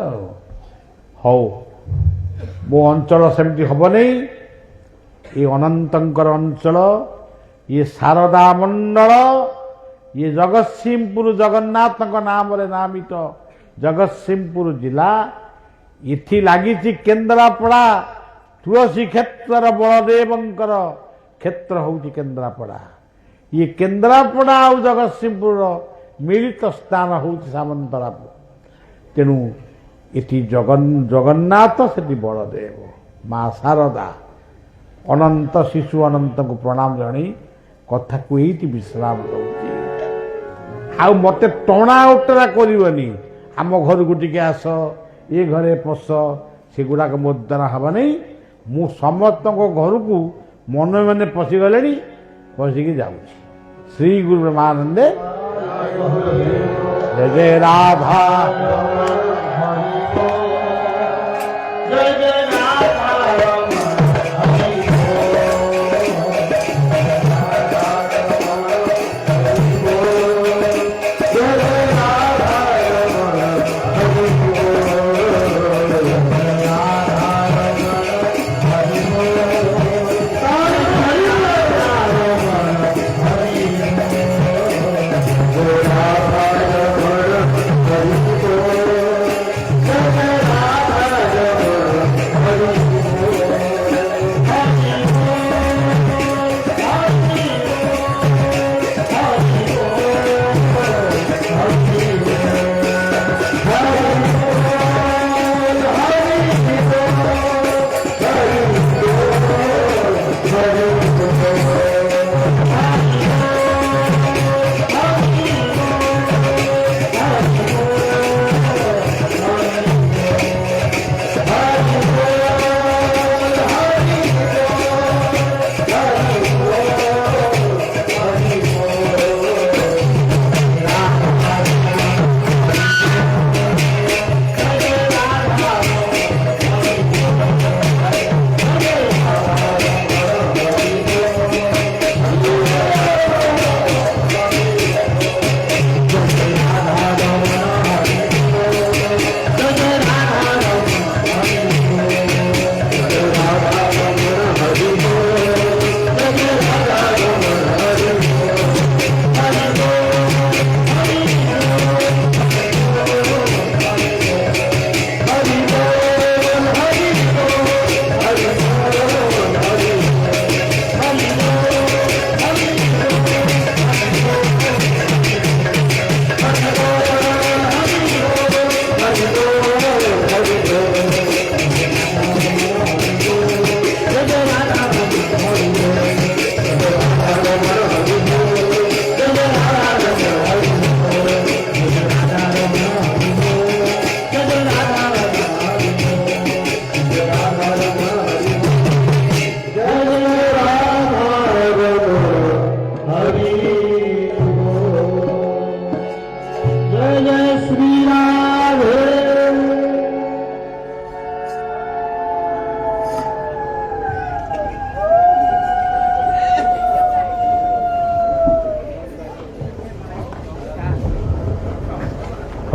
हौ। मो अंचल सेमती हम नहीं। ये अनंतर अंचल, ये शारदा मंडल, ये जगतसिंहपुर जगन्नाथ नाम रे नामित जगतसिंहपुर जिला। इथि लगी केन्द्रापड़ा तुलसी क्षेत्र बलदेवंकर क्षेत्र होउची केन्द्रापड़ा। ये केन्द्रापड़ा और जगतसिंहपुर मिलित स्थान होउची सामंतरापुर। ତେଣୁ ଏଠି ଜଗନ୍ନାଥ ସେଠି ବଳଦେବ, ମା ଶାରଦା, ଅନନ୍ତ ଶିଶୁ ଅନନ୍ତଙ୍କୁ ପ୍ରଣାମ ଜଣାଇ କଥାକୁ ଏଇଠି ବିଶ୍ରାମ ଦେଉଛି। ଆଉ ମୋତେ ଟଣା ଓଟରା କରିବନି, ଆମ ଘରକୁ ଟିକେ ଆସ, ଏ ଘରେ ପଶ, ସେଗୁଡ଼ାକ ମୋ ଦ୍ୱାରା ହେବା ନାହିଁ। ମୁଁ ସମସ୍ତଙ୍କ ଘରକୁ ମନେ ମନେ ପଶିଗଲେଣି, ପଶିକି ଯାଉଛି। ଶ୍ରୀ ଗୁରୁ ବ୍ରହ୍ମାନନ୍ଦେ ଜୟ ଜୟ ରାଧା।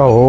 हो